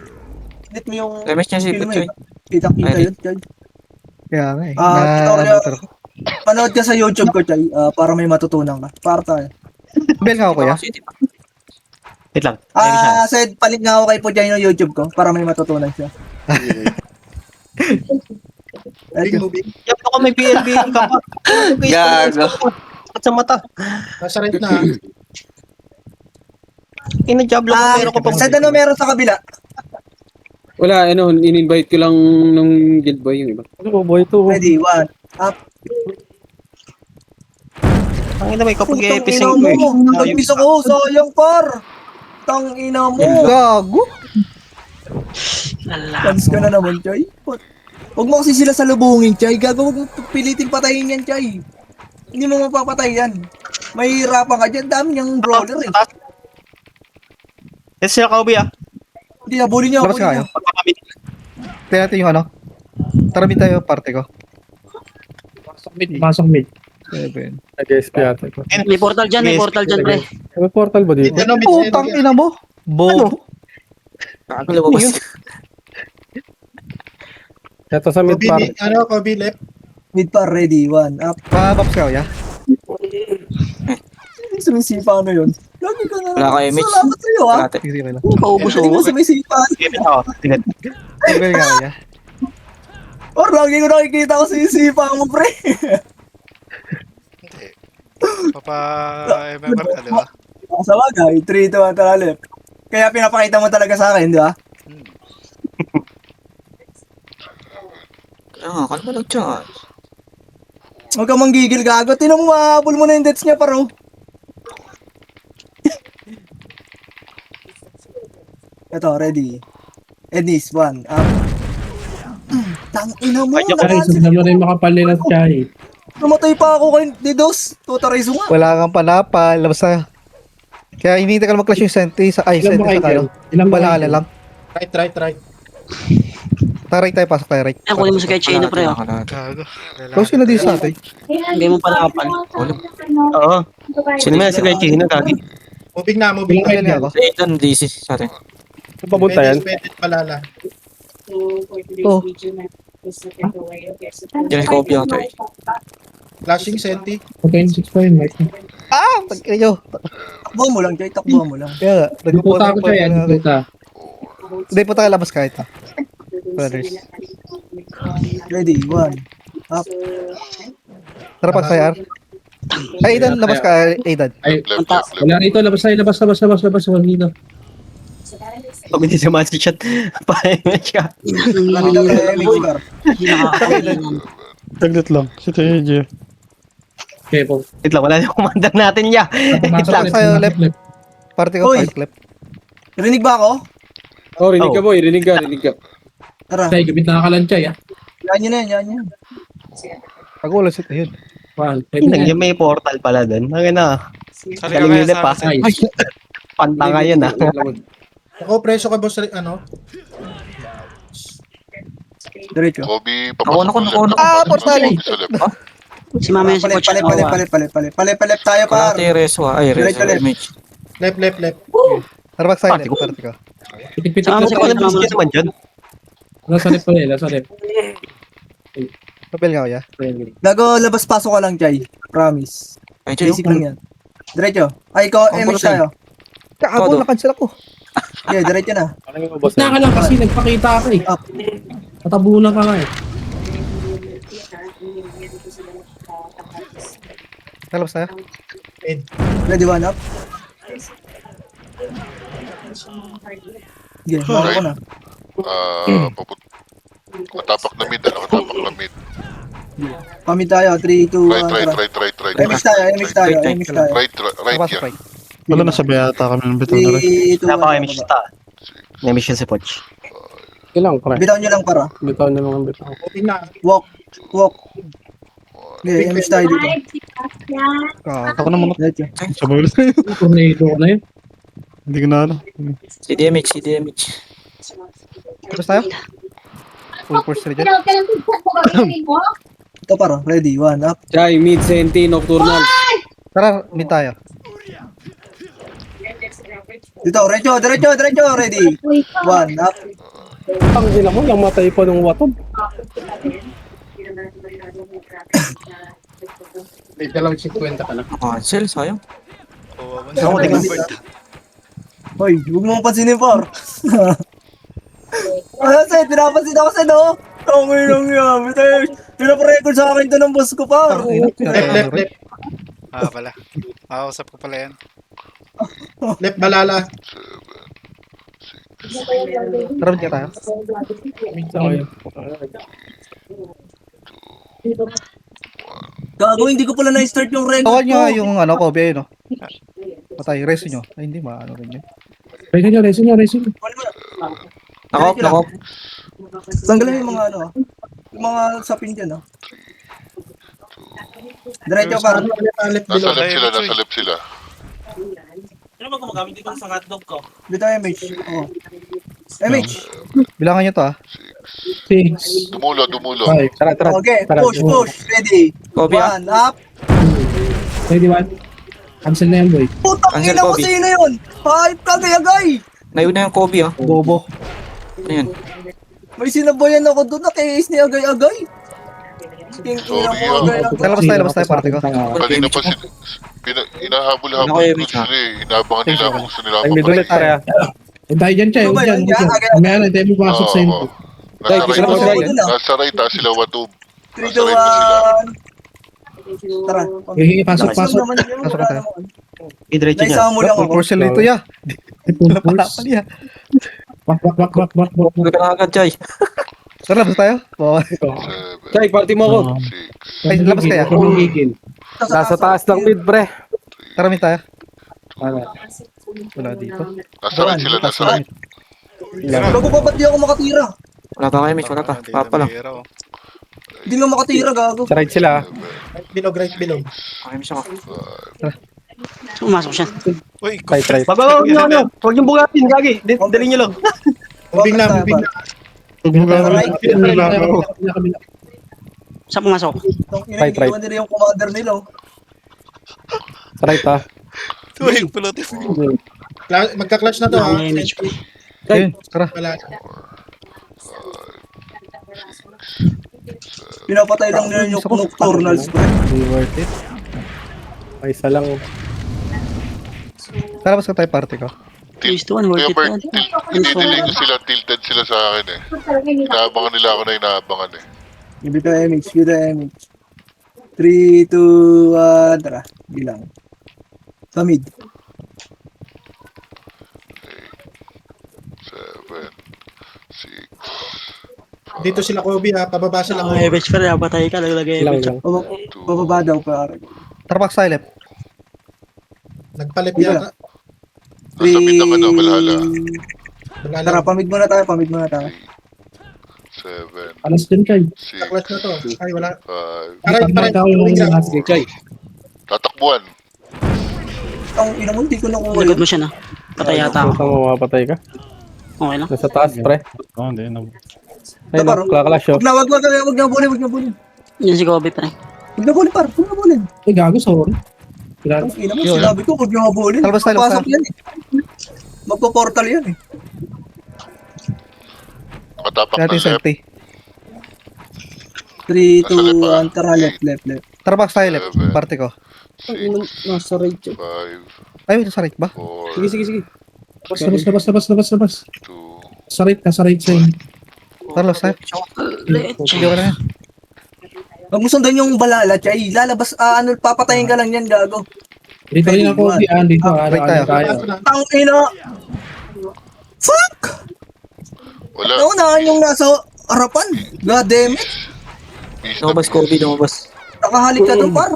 Edit mo yung... Remy niya si Film mo, Choy. Kitang-kita Ay, yun, Choy. Kaya nga eh. tutorial. Panood ka sa YouTube ko, Choy, para may matutunan ka. Para tayo. Bel nga ako, kuya. Wait lang. Remy siya. Said, palit nga ako kay Pujay yung YouTube ko para may matutunan siya. Yap ako may BLB ka pa. Gago. At sa mata. Nasa right na. Inajablo ko meron ko pa. Said, ano meron sa kabila? Wala, in-invite ko lang nung guild boy yung iba. Ano boy to? Ready, 1, up. Ang ina may kapag Putang epising ina ko mo, eh. nag-miss ako, sayang par. Tang ina mo. Gago. Lala. Fans ka na naman, Choy. Huwag mo kasi sila salubungin, Choy. Gago, huwag mo pilitin patayin yan, Choy. Hindi mo mapapatay yan. May hirapan ka dyan. Dami niyang brawler eh. Yes, sir, Kaubi ah. Hindi, habulin niyo. Labas ka kayo. Tignan natin yung ano. Tara, mid tayo, party ko. Pasok mid. 7. Nag-SP ata. May portal dyan, pre. May portal ba dito? Utang ina mo. Bobo. Ang lumabas. Ito sa mid par. Kobe left. Mid par, ready. 1, up. Pabaps ka, kuya. Sumisipa ano yun? Lagi ka na. Wala kayo, Mitch. Salamat sa'yo, ha? Kalate. Sige lang. Kaubos, Hindi mo oh. sumisipa. Tingnan. Bel nga, kuya. Or lagi ko nakikita ko sumisipa mo, pre. Hindi. Papa-MMR ka, di ba? Sa bagay, 3, 2, 1, tara left. Kaya pinapakita mo talaga sa akin, di ba? Kalma lang dyan. Huwag kang manggigil, gago. Tinan mo, mahabol mo na yung deaths niya, paro. Ito, ready. Ednis, 1, up. Tangina mo, Guys, hindi mo rin makapalilat siya. namatay pa ako kay Didos. Tutarizo nga. Wala kang panapal. Labas na. Kaya hinihintay ka lang mag-clash yung sentry sa... Ay, Ilan sentry ba sa kayo? kayo. Ilan ba Wala kayo? lang. Right. Tara, right tayo. Pasok tayo, right. Ayan, kunin mo si Kay Chino, pre, oh. Gago. Tapos sino din sa atin? Hindi mo pala kapal. Oo. Sino may si Kuya Chino, gagi? Moving na. Kaya niya ako. Ito, DC sa atin. Saan papunta yan? Pwede palala. Oh. Diyan copy ako, Choy. Flashing Senti. Okay, 6 pa yun, Mike. Ah! Tagkina nyo. Takbo mo lang, Jay. Takbo mo lang. Kaya nga, Puta ako siya yan, puta. Hindi, punta ka labas kahit ah. Brothers. Ready, 1. Up. Tara pa sa Ay, Aidan, labas ka, Aidan. Ay, Left, left, left. wala rito, labas tayo, labas. Wala dito. Pag hindi siya man si chat, pahinga siya. Lami daw kay MX bar. Hindi nakakakailan. Saglit lang. Si TJ. Okay, po. Wait lang, wala yung commander natin ya. Pumasok lang ulit, sa'yo, pumasok left. ulit. Party ko, Hoy! party clip. Rinig ba ako? Oh, rinig ka boy, rinig ka. Tara. Tay, gabit na kalansay, ah. Yan yun na yan, yan yun. Pag-ulan sit, ayun. Wow, Hindi, yung may portal pala dun. Ang na, Sorry, galing okay, nila pa. sorry. Nice. Pantanga yun ah. Ako, presyo ka boss, ano? Diretso. Kobe, Ako, papasok ako. Ah, portal. Sa left. Si Mama yan si Palit, Coach. palit tayo, par. Reso, ay, Diretso, left. Left. Tara back side, Party ko. party ko. Pitik-pitik Sama na si sa Coach. Ano naman dyan? Nasa left pala, nasa left. Papel nga ako, ya. Gago, labas-pasok ka lang, Jay. Promise. Ay, Choy. Basic lang yan. Diretso. Ay, ko, MX tayo. Kaabo, nakansel ako. Okay, diretso na. Na ka lang kasi nagpakita ka eh. Up. Natabunan ka nga eh. Talabas tayo. Ready, 1 up. Okay, baka ko na. Natapak na mid, natapak na mid. Pamit tayo, 3, 2, 1, tara. Right. MX tayo. Right, Labas yeah. right. Wala na sa bayata kami ng bitaw na rin. 3, 2, Wala pa 1, kayo mission ta. May mission si Poch. Kailang, pre. Bitaw nyo lang para. Bitaw na mga bitaw. Walk. Okay, MX tayo dito. Ako na muna. Diretso. Sabay ulit. Tornado ko na yun. Hindi ko na ano. CDMH. Labas tayo. Full force ready. Ito para. Ready, 1 up. Jai, mid, senti, nocturnal. Tara, mid tayo. Dito, diretso. Ready, 1 up. Ang ina mo, yung matay pa ng watog. May dalawang 50 ka na. Cancel, sayang. Ako, tingnan mo. Hoy, huwag mong pansinin, par. Seth, pinapansin ako sa no? Ang inang yan. Pinaparecord sa akin ito ng boss ko, par. Left. Pala. Makausap ko pala yan. Left balala. Tara, mid tayo. Gago, hindi ko pala na-start yung record Tawa nyo ko. yung Kobe ayun, no? Patay, reso nyo. Ay, hindi ano rin yun. Resin nyo. Nakop. Tanggalin yung mga yung mga sapin dyan, Diretso, par. Nasa left sila. Ano ba gumagamit dito sa hotdog ko? Dito, MH. Oh. MH. Bilangan nyo to, 6, Dumulo. 5, Tara. Okay, Tara. push. Ready. Copy, 1 up. ready 1. Cancel na yan, boy. Putang Angel ina ko, Bobby. sino yun? Hype ka, gayagay. Nayuna yung Kobe, Bobo. Ano yan? May sinabayan ako doon na kay ni agay-agay. King ina Sorry, mo, agay-agay. Labas tayo, party ko. Kanina pa sila. Inahabol-habol ko sila eh. Inabangan nila kung gusto nila Ay, mid ulit, pre. Eh, tayo dyan, Chay. Ano ba Huwag dyan. yun? Agad-agad. Mamaya na, tayo mapasok sa inyo. Jai, gusto mo Jai? Nasa right, sila Watub. 3, Nasa 2, right na sila. 1. Tara. Pasok. Pasok na tayo. Idretso dyan. Naisama mo lang Full ako. force dito, ya. Wala pa napal, ya. Bak. Huwag ka na agad, Jai. Tara, labas tayo. Bawa. 7, Jai, party mo ako. 6, Ay, labas kaya. Nasa taas ng mid, pre. Tara, mid tayo. Wala dito. nasa right sila, nasa right. Gago pa, ba't di ako makatira? Wala pa kayo, Mitch. Wala pa. Papa lang. Hindi nga makatira, gago. Sa right sila. Right below. Okay, Mitch ako. Pumasok siya. Uy, Right. Babaw nyo. Huwag yung bugatin, gagi. Dali nyo lang. Moving na. Saan pumasok? Right. Iniwan nila yung commander nila. Sa right, ha. Uy, pulutin. Magka-clutch na to ha. May image ko. Ayun, tara. Wala. Pinapatay lang nila yung nocturnals, pre. Hindi worth it. Ay, isa lang. Lalabas ka tayo party ko. 3-1, worth Kaya it Bert, yan. hindi ko sila, tilted sila sa akin eh. Inaabangan nila ako na inaabangan eh. Give it a MH, give it a MH. 3, 2, 1, tara. Bilang. Sa mid. 7, 6, Dito sila Kobe ha, pababa sila. Ay, bitch pa rin, patay ka, naglagay Lang bitch. lang. Bababa daw, pare. Tara back sa left. Nagpalit Dito yata. Nasa mid ang ano, Valhalla. Tara, pamid muna tayo, pamid muna tayo. 7, Alas din kay. 6, Taklas na to. Ay, wala. 5. Aray, Patay ako yung mga last day kay. Tatakbuhan. Ang ina mo, hindi ko na Lagod kuha. mo siya na. Patay yata Gusto ako. mo mapatay ka? Okay lang. Nasa taas, pre. Oo, hindi. Ay, Tapos, naklaklash yun. Wag na bulin, wag na bulin. Yan si Kobe pa rin. Wag na bulin, par. Wag na bulin. Ay, gago, sorry. Ang ina mo, Yun. sinabi ko, wag na bulin. Talbas tayo, Papasok Sam. yan eh. Magpo-portal yan eh. Nakatapak Natin ng left. safety. 3, 2, 1, tara, left. Tara back sa left. Party ko. 6, Nasa right siya. 5, Ay, sa right ba? 4, Sige. Labas. 2, Sa right, nasa right side. Tara left side. Let's. Hindi ko na yan. Huwag mo sundan yung balala, Chay. Lalabas, papatayin ka lang yan, gago. Dito rin ako, dito. Right tayo. Tayo. Ang ina! Fuck! wala. Naunahan yung nasa harapan. God damn it. East na Lumabas Kobe, lumabas. Nakahalik ka doon, par.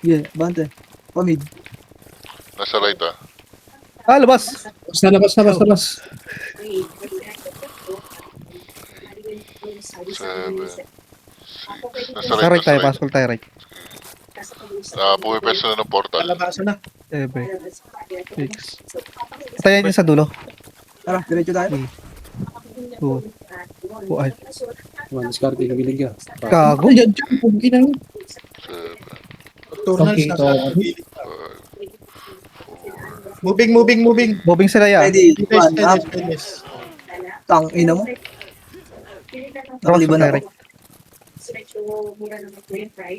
Yeah, bante. Pamid. Nasa right ah. Ah, labas. Labas. 7, 6, nasa Sa right tayo. right. Pasok tayo right. Pumipeso na ng portal. Palabasan na. 7, 6. Tayo din sa dulo. Tara, diretso tayo. 2. Ay. Discard ka bilig ka. Gago. Ay, yan, pugi na yun. 7, Turnals Okay, nasa to. gilid. Moving. Moving sila yan. Ready, Yes, one, up. yes. Tang ina mo. Tara back Nakaliban sa ako. right.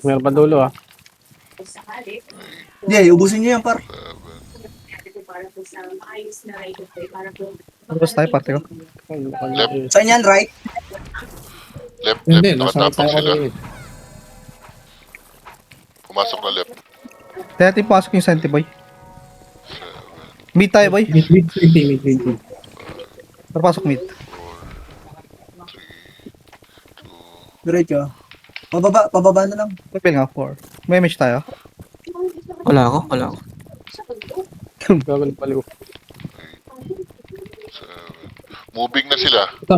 Meron pa dulo, ah. Yeah, ubusin niyo yan, par. Labas tayo. Party ko. Saan yan, right? left, Hindi, nasa right nakatapak tayo sila. ako. Pumasok na left. Kaya natin pasok yung Senti Boy. Meet tayo, boy. Mid. Tara pasok meet. Diretso. Pababa na lang. Pipil nga, 4. May match tayo. Wala ako. Gagawin paliw. 7. Moving na sila. Ito,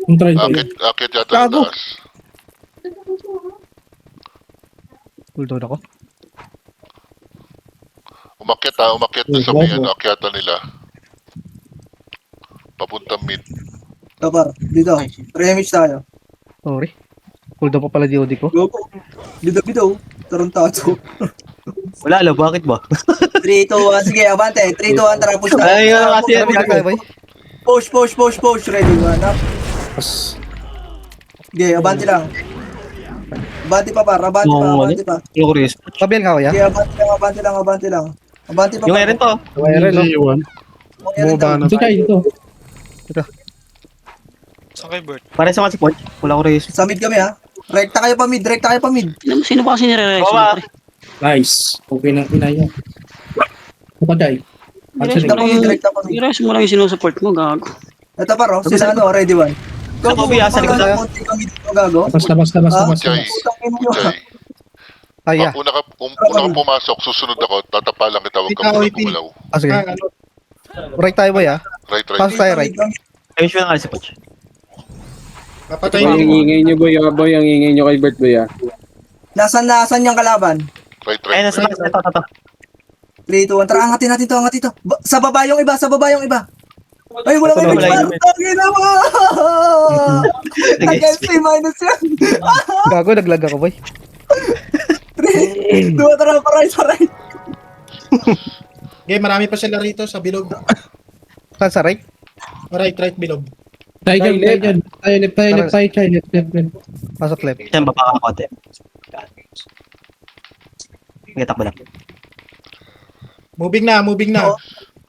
yung try ko. Akit yata ng Gago. taas. Cooldown ako. Umakyat na sa may akyatan nila. Papuntang mid. Tapar, dito. Remix tayo. Sorry. Cooldown pa pala DOD ko. Go po. Bitaw. Tarantado. Wala, bakit ba? 3, 2, 1. Sige, abante. 3, 2, 1. Tara, push na. Ay, kasi Tara meet tayo, boy. Push. Ready, one, up. Sige, abante lang. Abante pa, par. Abante pa. Glorious. Pabiel nga, kuya. Sige, abante lang. Abante pa, Yung par. Eren to. Mayroon, no? Bumaba Ito kay dito. Saan kay Bert? Pare sa si Point. Wala ko race. Sa mid kami, ha? Rekta kayo pa mid. Sino ba kasi nire-reaction? Baba. Nice. Okay na, inaya. Ito kay. Rekta pa mid. Nire-reaction mo lang yung sinusupport mo, gago. Ito, par, oh. Sila, ready, one. Sa Kobe, sa likod tayo. Konti kami dito, gago. Labas. Jay. Putang ina nyo, ha? Jay. Ay, yeah. Pag una ka pumasok, susunod ako, tatapalan kita, huwag ka muna gumalaw. Ah, sige. Ano, Right tayo, boy, ah. Right. Pasok tayo, right. Ayun siya na nga si Poch. papatay Ang mo. ingay nyo boy, ang ingay nyo kay Bert boy ah. Nasaan yung kalaban? Right. Ayun, nasa taas. Ito. 3, 2, 1. Tara, angatin natin to. Sa baba yung iba. Ay, wala Ito, may wala bitch. yung- Tangina mo! Nag-SP minus yan. Gago, naglag ako, boy. 3, 2, tara, pa right. Okay, marami pa sila rito sa bilog. Saan sa right? Right bilog. Tayo dyan, tayo dyan. Tayo left, tayo, Chay, left. Pasok left. Yan, baba ka konti. Sige, takbo lang. Moving na.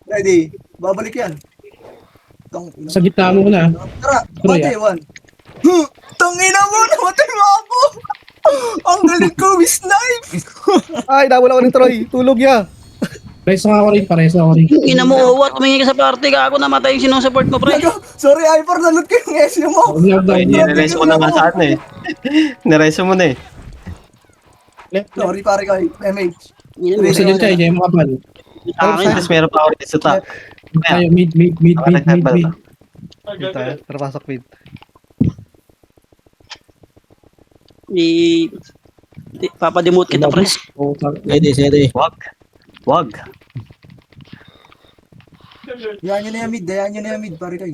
Ready. Babalik yan. Sa gitna mo na. Tara, Troy, bate, one. Tangina mo, namatay mo ako! Ang galing ko, with snipe! Ay, nawala ko ni Troy. Tulog ya. Pares ako rin. Ina mo, what? Tumingin ka sa party, gago, namatay yung sinusupport mo, pre. Sorry, Hyper, nalot ko yung SU mo. Ay, nirereso ko na nga sa atin eh. Nirereso mo na eh. Sorry, pare ko, MH. Kasi dyan, Chay, dyan mga pal. Tapos meron pa ako rin sa top. Tayo, mid. Dito tayo. Tara, pasok mid. Papademote kita, pre. Ready. Wag. Yan nyo na yung mid, pare ko.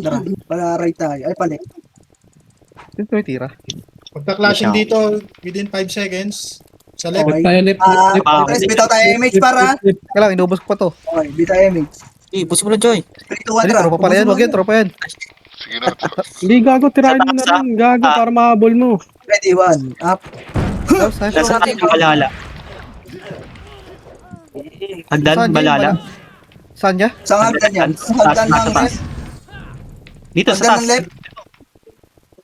Tara, pala right tayo. Ay, pali. Dito may tira. Pagka-clashing dito, within 5 seconds. Sa left. Okay. Tayo left. Press, bitaw tayo MH para. Kailangan, inubos ko pa to. Okay, bitaw MH. Push mo lang, Joy. 3, 2, 1, Hindi, tara. tropa pala yan. Wag yan, tropa yan. Sige na. Hindi, gago, tirahin mo na rin. Gago, para mahabol mo. Ready, 1, up. Nasa atin yung balala. Hagdan, balala. Saan niya? Saan hagdan yan? Saan hagdan ng left? Dito sa Hagdan taas. ng left?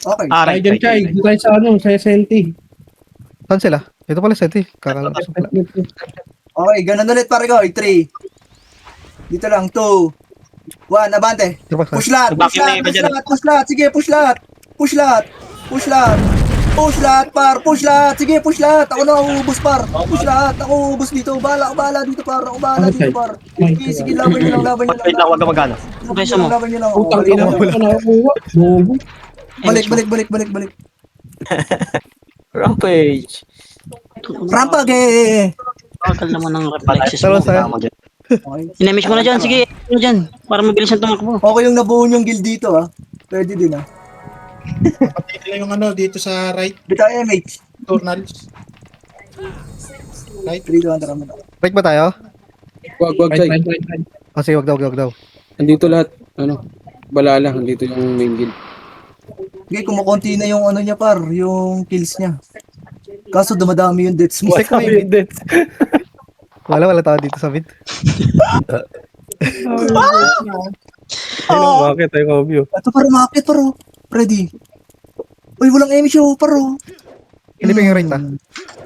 Okay. Ah, Tayo right. dyan, Chay. Dito tayo sa SNT. Saan sila? Ito pala, Seti. Kakalabas ko pala. Okay, ganun ulit pare ko. 3. Dito lang, 2. 1, abante. Diba, Push lahat, Back yung iba dyan. push lahat. Sige, push lahat. Push lahat. Push lahat, par. Push lahat. Sige, push lahat. Ako na uubos, par. Push lahat. Ako uubos dito. Bahala dito, par. Ako bahala dito, par. Sige, laban nyo lang. Wait lang, wag ka magano. Preso mo. Laban nyo lang. Utang Balik ina lang. mo. Ano nakukuha? Bobo. Balik. Rampage. Rampage! Bakal naman ng reflexes Tara, mo. sir. Okay. Inamish mo na dyan, sige. Ano dyan? Para mabilis ang tumakbo. Okay yung nabuo yung guild dito, ah. Pwede din, ah. Patay nila yung dito sa right Bitaw MH. journals. 3, 2, 1, tara mo na. Break ba tayo? Wag, Chay. Right. O sige, wag daw. Andito lahat. Balala. Andito yung main guild. Okay, kumukunti na yung ano niya, par. Yung kills niya. Kaso dumadami yung deaths mo. Sabi yung deaths. Wala tao dito sa mid. Bakit tayo ka-view? Ito paro, makakit paro. Ready. Uy, walang MH oh, paro. Ilipin yung right, ah.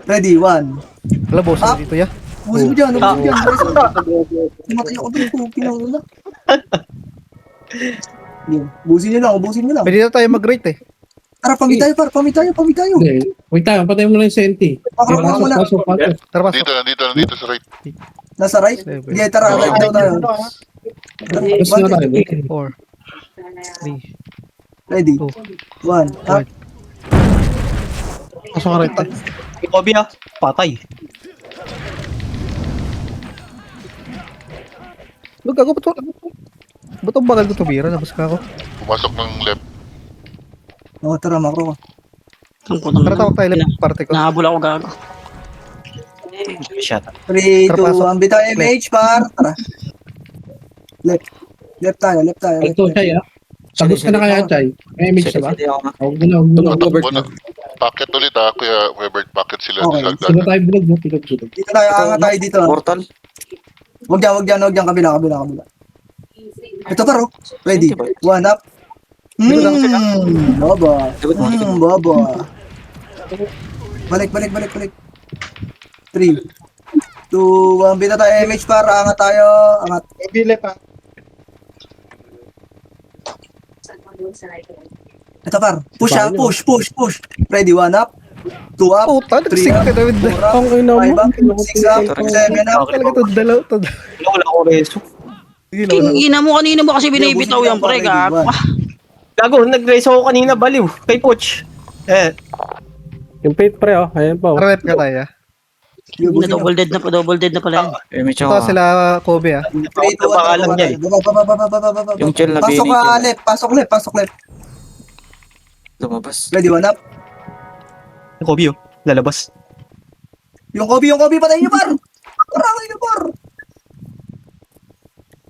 Ready, 1. Wala, boss Up. dito ya. Busin mo dyan, Namatay ako dito, pinanguna. Yun, busin nyo lang. Pwede na tayo mag-right eh. Tara, pamit tayo. Hindi. Wait tayo, patay mo lang yung SNT. Pasok. Tara, pasok. Nandito sa right. Nasa right? Hindi, tara, right daw tayo. Tapos na tayo. 4 3 Ready, 1, up. Pasok ka right. Kobe ah, patay. Look, ako ba't ang bagal ko tumira? Nabas ka ako. Pumasok ng left. Oh, tara, makro ka. Ang putang Tara, tawag tayo left parte ko. Nahabol ako, gago. Shot. 3, 2, Tara, pasok. 1, bitaw MH, par. Tara. Left tayo. Ito, Chay, ah. Tagos ka na kaya, Chay. May image na ba? Huwag mo na. Takbo na. Packet ulit Kuya Webert. Packet sila. Okay. Sa Sino hagdan. tayo bilog mo? Bilog. Dito tayo, angat tayo dito. Portal. Huwag dyan, kabila. Ito paro. Ready, 1, up. Baba. Baba. Balik. 3, 2, 1, bita tayo MH para angat tayo. Angat. Bile pa. Ito par. Push. Ready, 1, up. 2 up. Puta, 3 nagsing up. ka David. 4 up. Ang ina mo. 5 up. 6 up. 7 up. Talaga to dalaw. Wala ko reso. Sige, wala. Ina mo, kanina mo kasi binibitaw yan, pre, gago. Gago, nag-reso ako kanina, baliw. Kay Poch. Yung fate, pre, oh. Ayan pa, oh. Tara, left ka tayo ah. Double dead na pala yan. Image Ito ako. sila Kobe ah. Pangalan niya eh. Yung chill na Pasok binigyan. ka left. Pasok left. Lumabas. Ready, 1 up. Kobe oh, lalabas. Yung Kobe, patayin niyo par.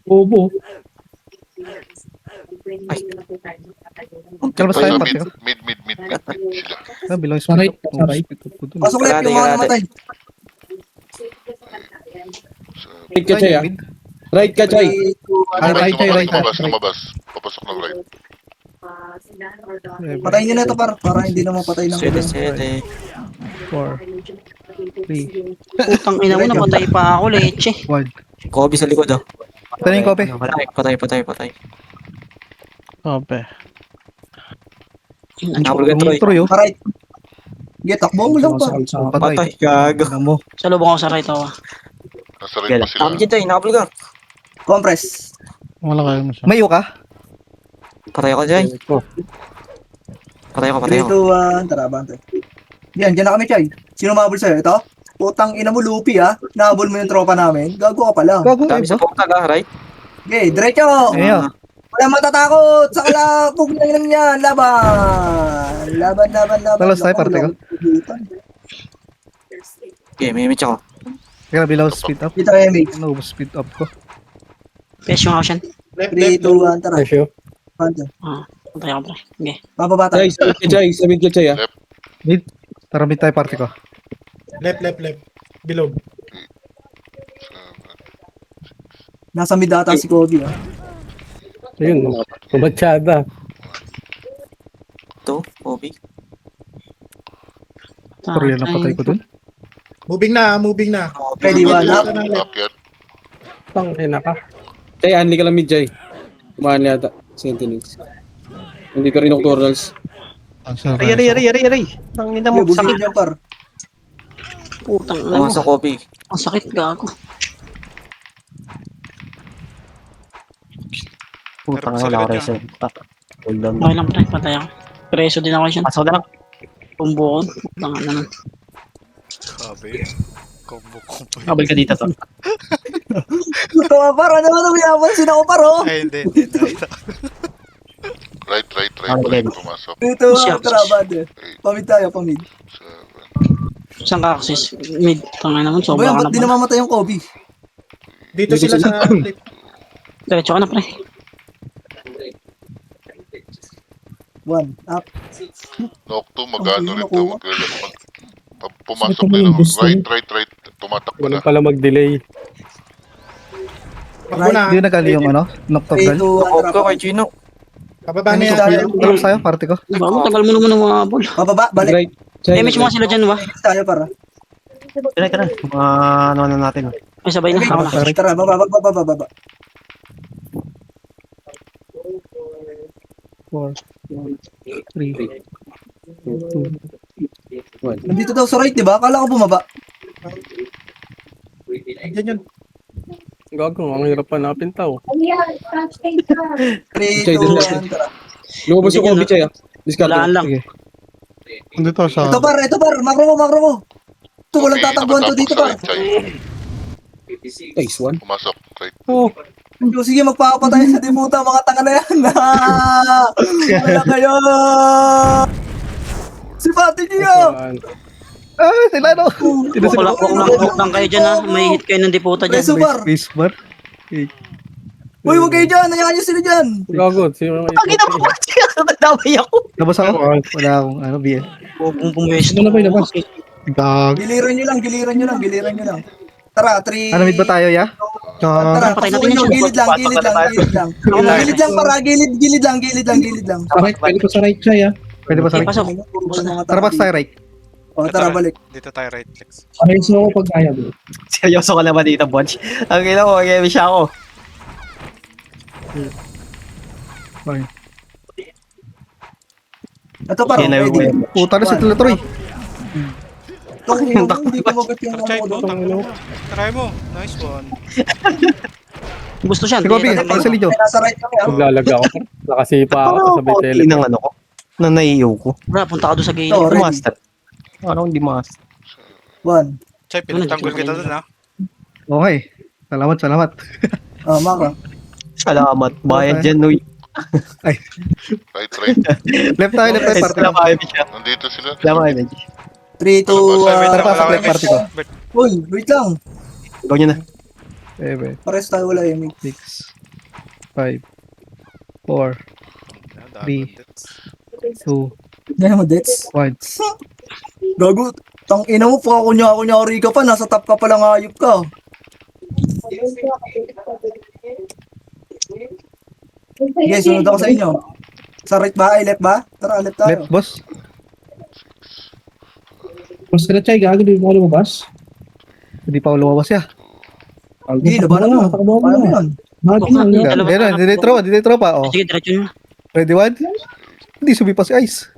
Bobo. Kalabas tayo, Sa parte ko. mid sila. Ah, bilang Sa right, speed up. sa right. Speed up ko dun. Pasok left yung mga namatay. Right ka, Chay, ah. Right ka, Chay. 3, 2, 1. Right, right, Lumabas. Papasok ng right. Patayin nyo na ito para hindi na mapatay ng Sede, iba. sede. 4, 3, Putang ina mo, napatay pa ako, leche. 1. Kobe sa likod, oh. Tayo yung kope. Patay. Ope. Nabol ka, Troy. Troy, oh. Right. Sige, takbo mo lang, par. Sa Patay. Gago. Tingnan mo. Sa lubong ako sa right ako. Nasa right pa sila. Nakabal dyan, Joy. Nakabal ka. Compress. Wala kayo mo siya. May iyo ka? Patay ako, Joy. Patay 3, ako. 2, 1. Tara, bante. Yan, dyan na kami, Chay. Sino mabul sa'yo? Ito? Putang ina mo, Lupi, ha? Nahabol mo yung tropa namin. Gago ka pala. Gago Dami sa iba. portal, ah, right? Okay, diretso. Ayan. Wala matatakot. Sa kalabog na yun yan. Laban. Talas tayo, parte ko. Okay, may image ako. Kaya bilang speed up. Dito kayo, mate. Ano, speed up ko. Pes yung action. 3, 2, 1. Tara. Ratio. Bante. Patay ako, pre. Okay. Bababa tayo. Chay, sa mid ka, Chay, ah. Mid. Tara, mid tayo, parte ko. Left. Bilog. Nasa mid ata si Kobe, ha? Ayun, kumatsada. Ito, Kobe. Troy, napatay ko dun. Moving na. Ready, one up. Akyat. Tang ina ka. Chay, unli ka lang mid, Chay. Kumahan yata. Sentinels. Hindi ka rin nocturnals. Yari. Tangina mo, Sige, sakit. busin niyo, par. Putang ina mo. Sa Kobe. Ang sakit, gago. Putang ina, wala ako reset. Hold on. Okay lang, pre. Patay ako. Preso din ako siya. Pasok na lang. Pumbuko. Putang ina mo. Sabi. Combo. Kabal ka dito to. Ito nga, par. Ano naman umiyapansin ako, par, oh? Ay, hindi. Right. Okay. Pumasok. Dito, tara, bante. Pamid tayo, pamid. 7. Saan ka access? Mid. Tangina mo, Ba sobra yan, ka ba't na di pa. namamatay yung Kobe? Dito sila sa flip. Diretso ka na, pre. 1, up. Nocto, mag-ano rin to. Pumasok Sakit na naman yung yun. gusto. Right. Tumatakbo Ganun na. pala mag-delay. Takbo na. Hindi nagali yung ano, 3, nocturnal. 2, 1, Kobe tara. ko kay Gino. Pababa na yan. Kalabas tayo, parte ko. Bago, tagal mo naman ng mga ball. Bababa, balik. Right. Chay, Image mo nga sila dyan, ba? Tayo, para. Tara. Ano natin. Ay, sabay na. Ako na. Tara, baba. 4, 3, 2, Nandito daw sa right, di ba? Akala ko bumaba. Yan yun. Gago, ang hirap hanapin tao. 3, 2, 1, tara. lumabas yung Kobe, Chay, ah. Discard. Walaan lang. Sige. Dito sa... Ito, par. Makro mo. Ito, walang tatakbuhan to dito, par. Nice one. Pumasok. Right. Oh, Sige, magpapatay sa dimuta, mga tanga na yan. Wala kayo. Si Pati niyo. Ah, sila no. Sino sila? Wag lang kayo dyan, ha. May hit kayo ng diputa dyan. Preso, par. Space bar. Uy, huwag kayo dyan. Hayaan nyo sila dyan. gago. Sino Ang ina mo, nagdamay ako. Labas ako. Wala akong ano, BL. Huwag pumwesto. Ano na ba yung labas? Gag. Giliran nyo lang. Tara, 3. Ano, mid ba tayo, ya? Tara, Patay pasukin natin nyo. yan. Gilid lang. Gilid lang, para. Gilid lang. Sa right, pwede pa sa right siya, ah. Pwede ba sa Okay, right? pasok. Tara, box tayo right. O, tara, balik. Dito tayo right, Lex. Pareso ako pag kaya, bro. Seryoso ka naman dito, Bonch. Ang ina mo, mag-emi siya ako. Ito, par. Hindi na yung Ready. Puta na si Troy. Hindi ko magat yung Chay, ano. putang. Try mo. Nice one. Gusto siya. Si Kobe, para sa Lijo. Nasa right kami, ha? Maglalag ako. Nakasipa ako sa may tele. Ng ano ko. Na naiiyaw ko. Bra, punta ka doon sa gilid. Ito, ready. Master. Ano hindi master? 1. Chay, pinatanggol kita dun, ha? Okay. Salamat. Maka. Salamat. Bayad dyan, Noy. Ay, Right. left tayo, parte ko. Salamat, siya. Nandito sila. Salamat, Benji. 3, 2, Wait, Tara, lang, pasok, wala left party ko. Uy, wait lang. Ikaw nyo na. Eh, Pares tayo wala yung 6. 5, 4, Three. 2, Ganyan mo, Dets. 1. Gago, tang ina mo, kunyari ka pa, nasa top ka pa lang hayop ka. Okay, sunod ako sa inyo. Sa right ba? Ay, left ba? Tara, left tayo. Left, boss. Mas ka na, Chay. Gago, di mo ako lumabas. Hindi pa ako lumabas ya. Hindi, labanan mo. Takbo mo Paano na. yun? Bakit na? Ayan na, dinitro pa. Oh. Sige, diretso nyo. Ready, one? Hindi, sumipa si Ice.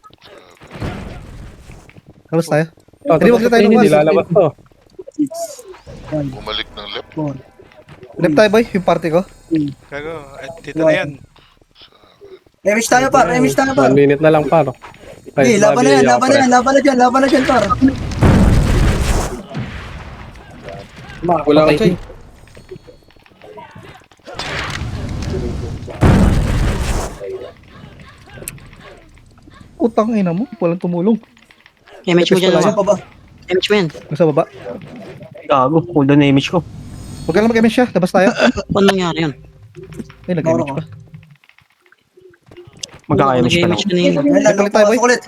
Labas tayo. Hindi, wag na tayo Hindi lumabas. lalabas to. Bumalik ng left. Left tayo, boy. Yung party ko. Gago, dito na yan. Emish tayo, par. Emish tayo, par. 1 minute na lang, par. Hindi, laban na yan, laban na yan, laban na dyan, laban na dyan, par. Wala ka, Chay. Utang ina mo. Walang tumulong. Image mo dyan. Saan pa ba? Image mo yan. Nasa baba. Gago, cooldown na image ko. Huwag ka lang mag-MS siya. Labas tayo. Paano nangyari yun? Ay, nag-image pa. Magkaka-image pa lang. Nag-image kanina. Ayun lang, Ulit tayo, boy. ulit.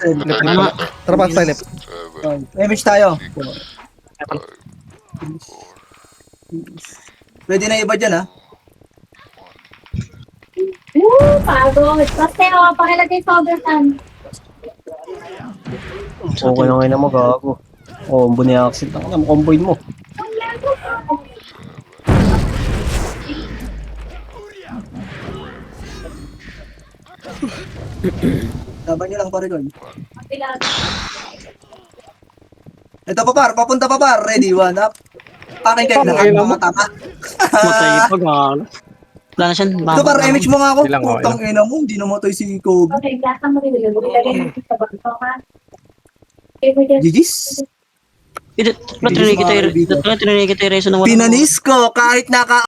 Tara pa, tayo left. Emish tayo. Pwede na iba dyan, ha? Pagod. Basta pakilagay sa overtime. Okay na ngayon na mo, gago. Combo ni Axel. Tangina mo, comboin mo. Laban nyo lang, pare ko. Ito pa, par. Papunta pa, par. Ready, one up. Akin kayo lahat, mga tama. Matay pa, gano'n. Wala na siya. Ito, par. Image mo nga ako. Ilang, oh, Putang ina mo. Hindi namatay si Kobe. Okay, lahat ng marilagay mo. Ilagay mo sa banto, ha? Okay, mo dyan. GG's. Tinanay kita yung reason ng Pinanis ko kahit naka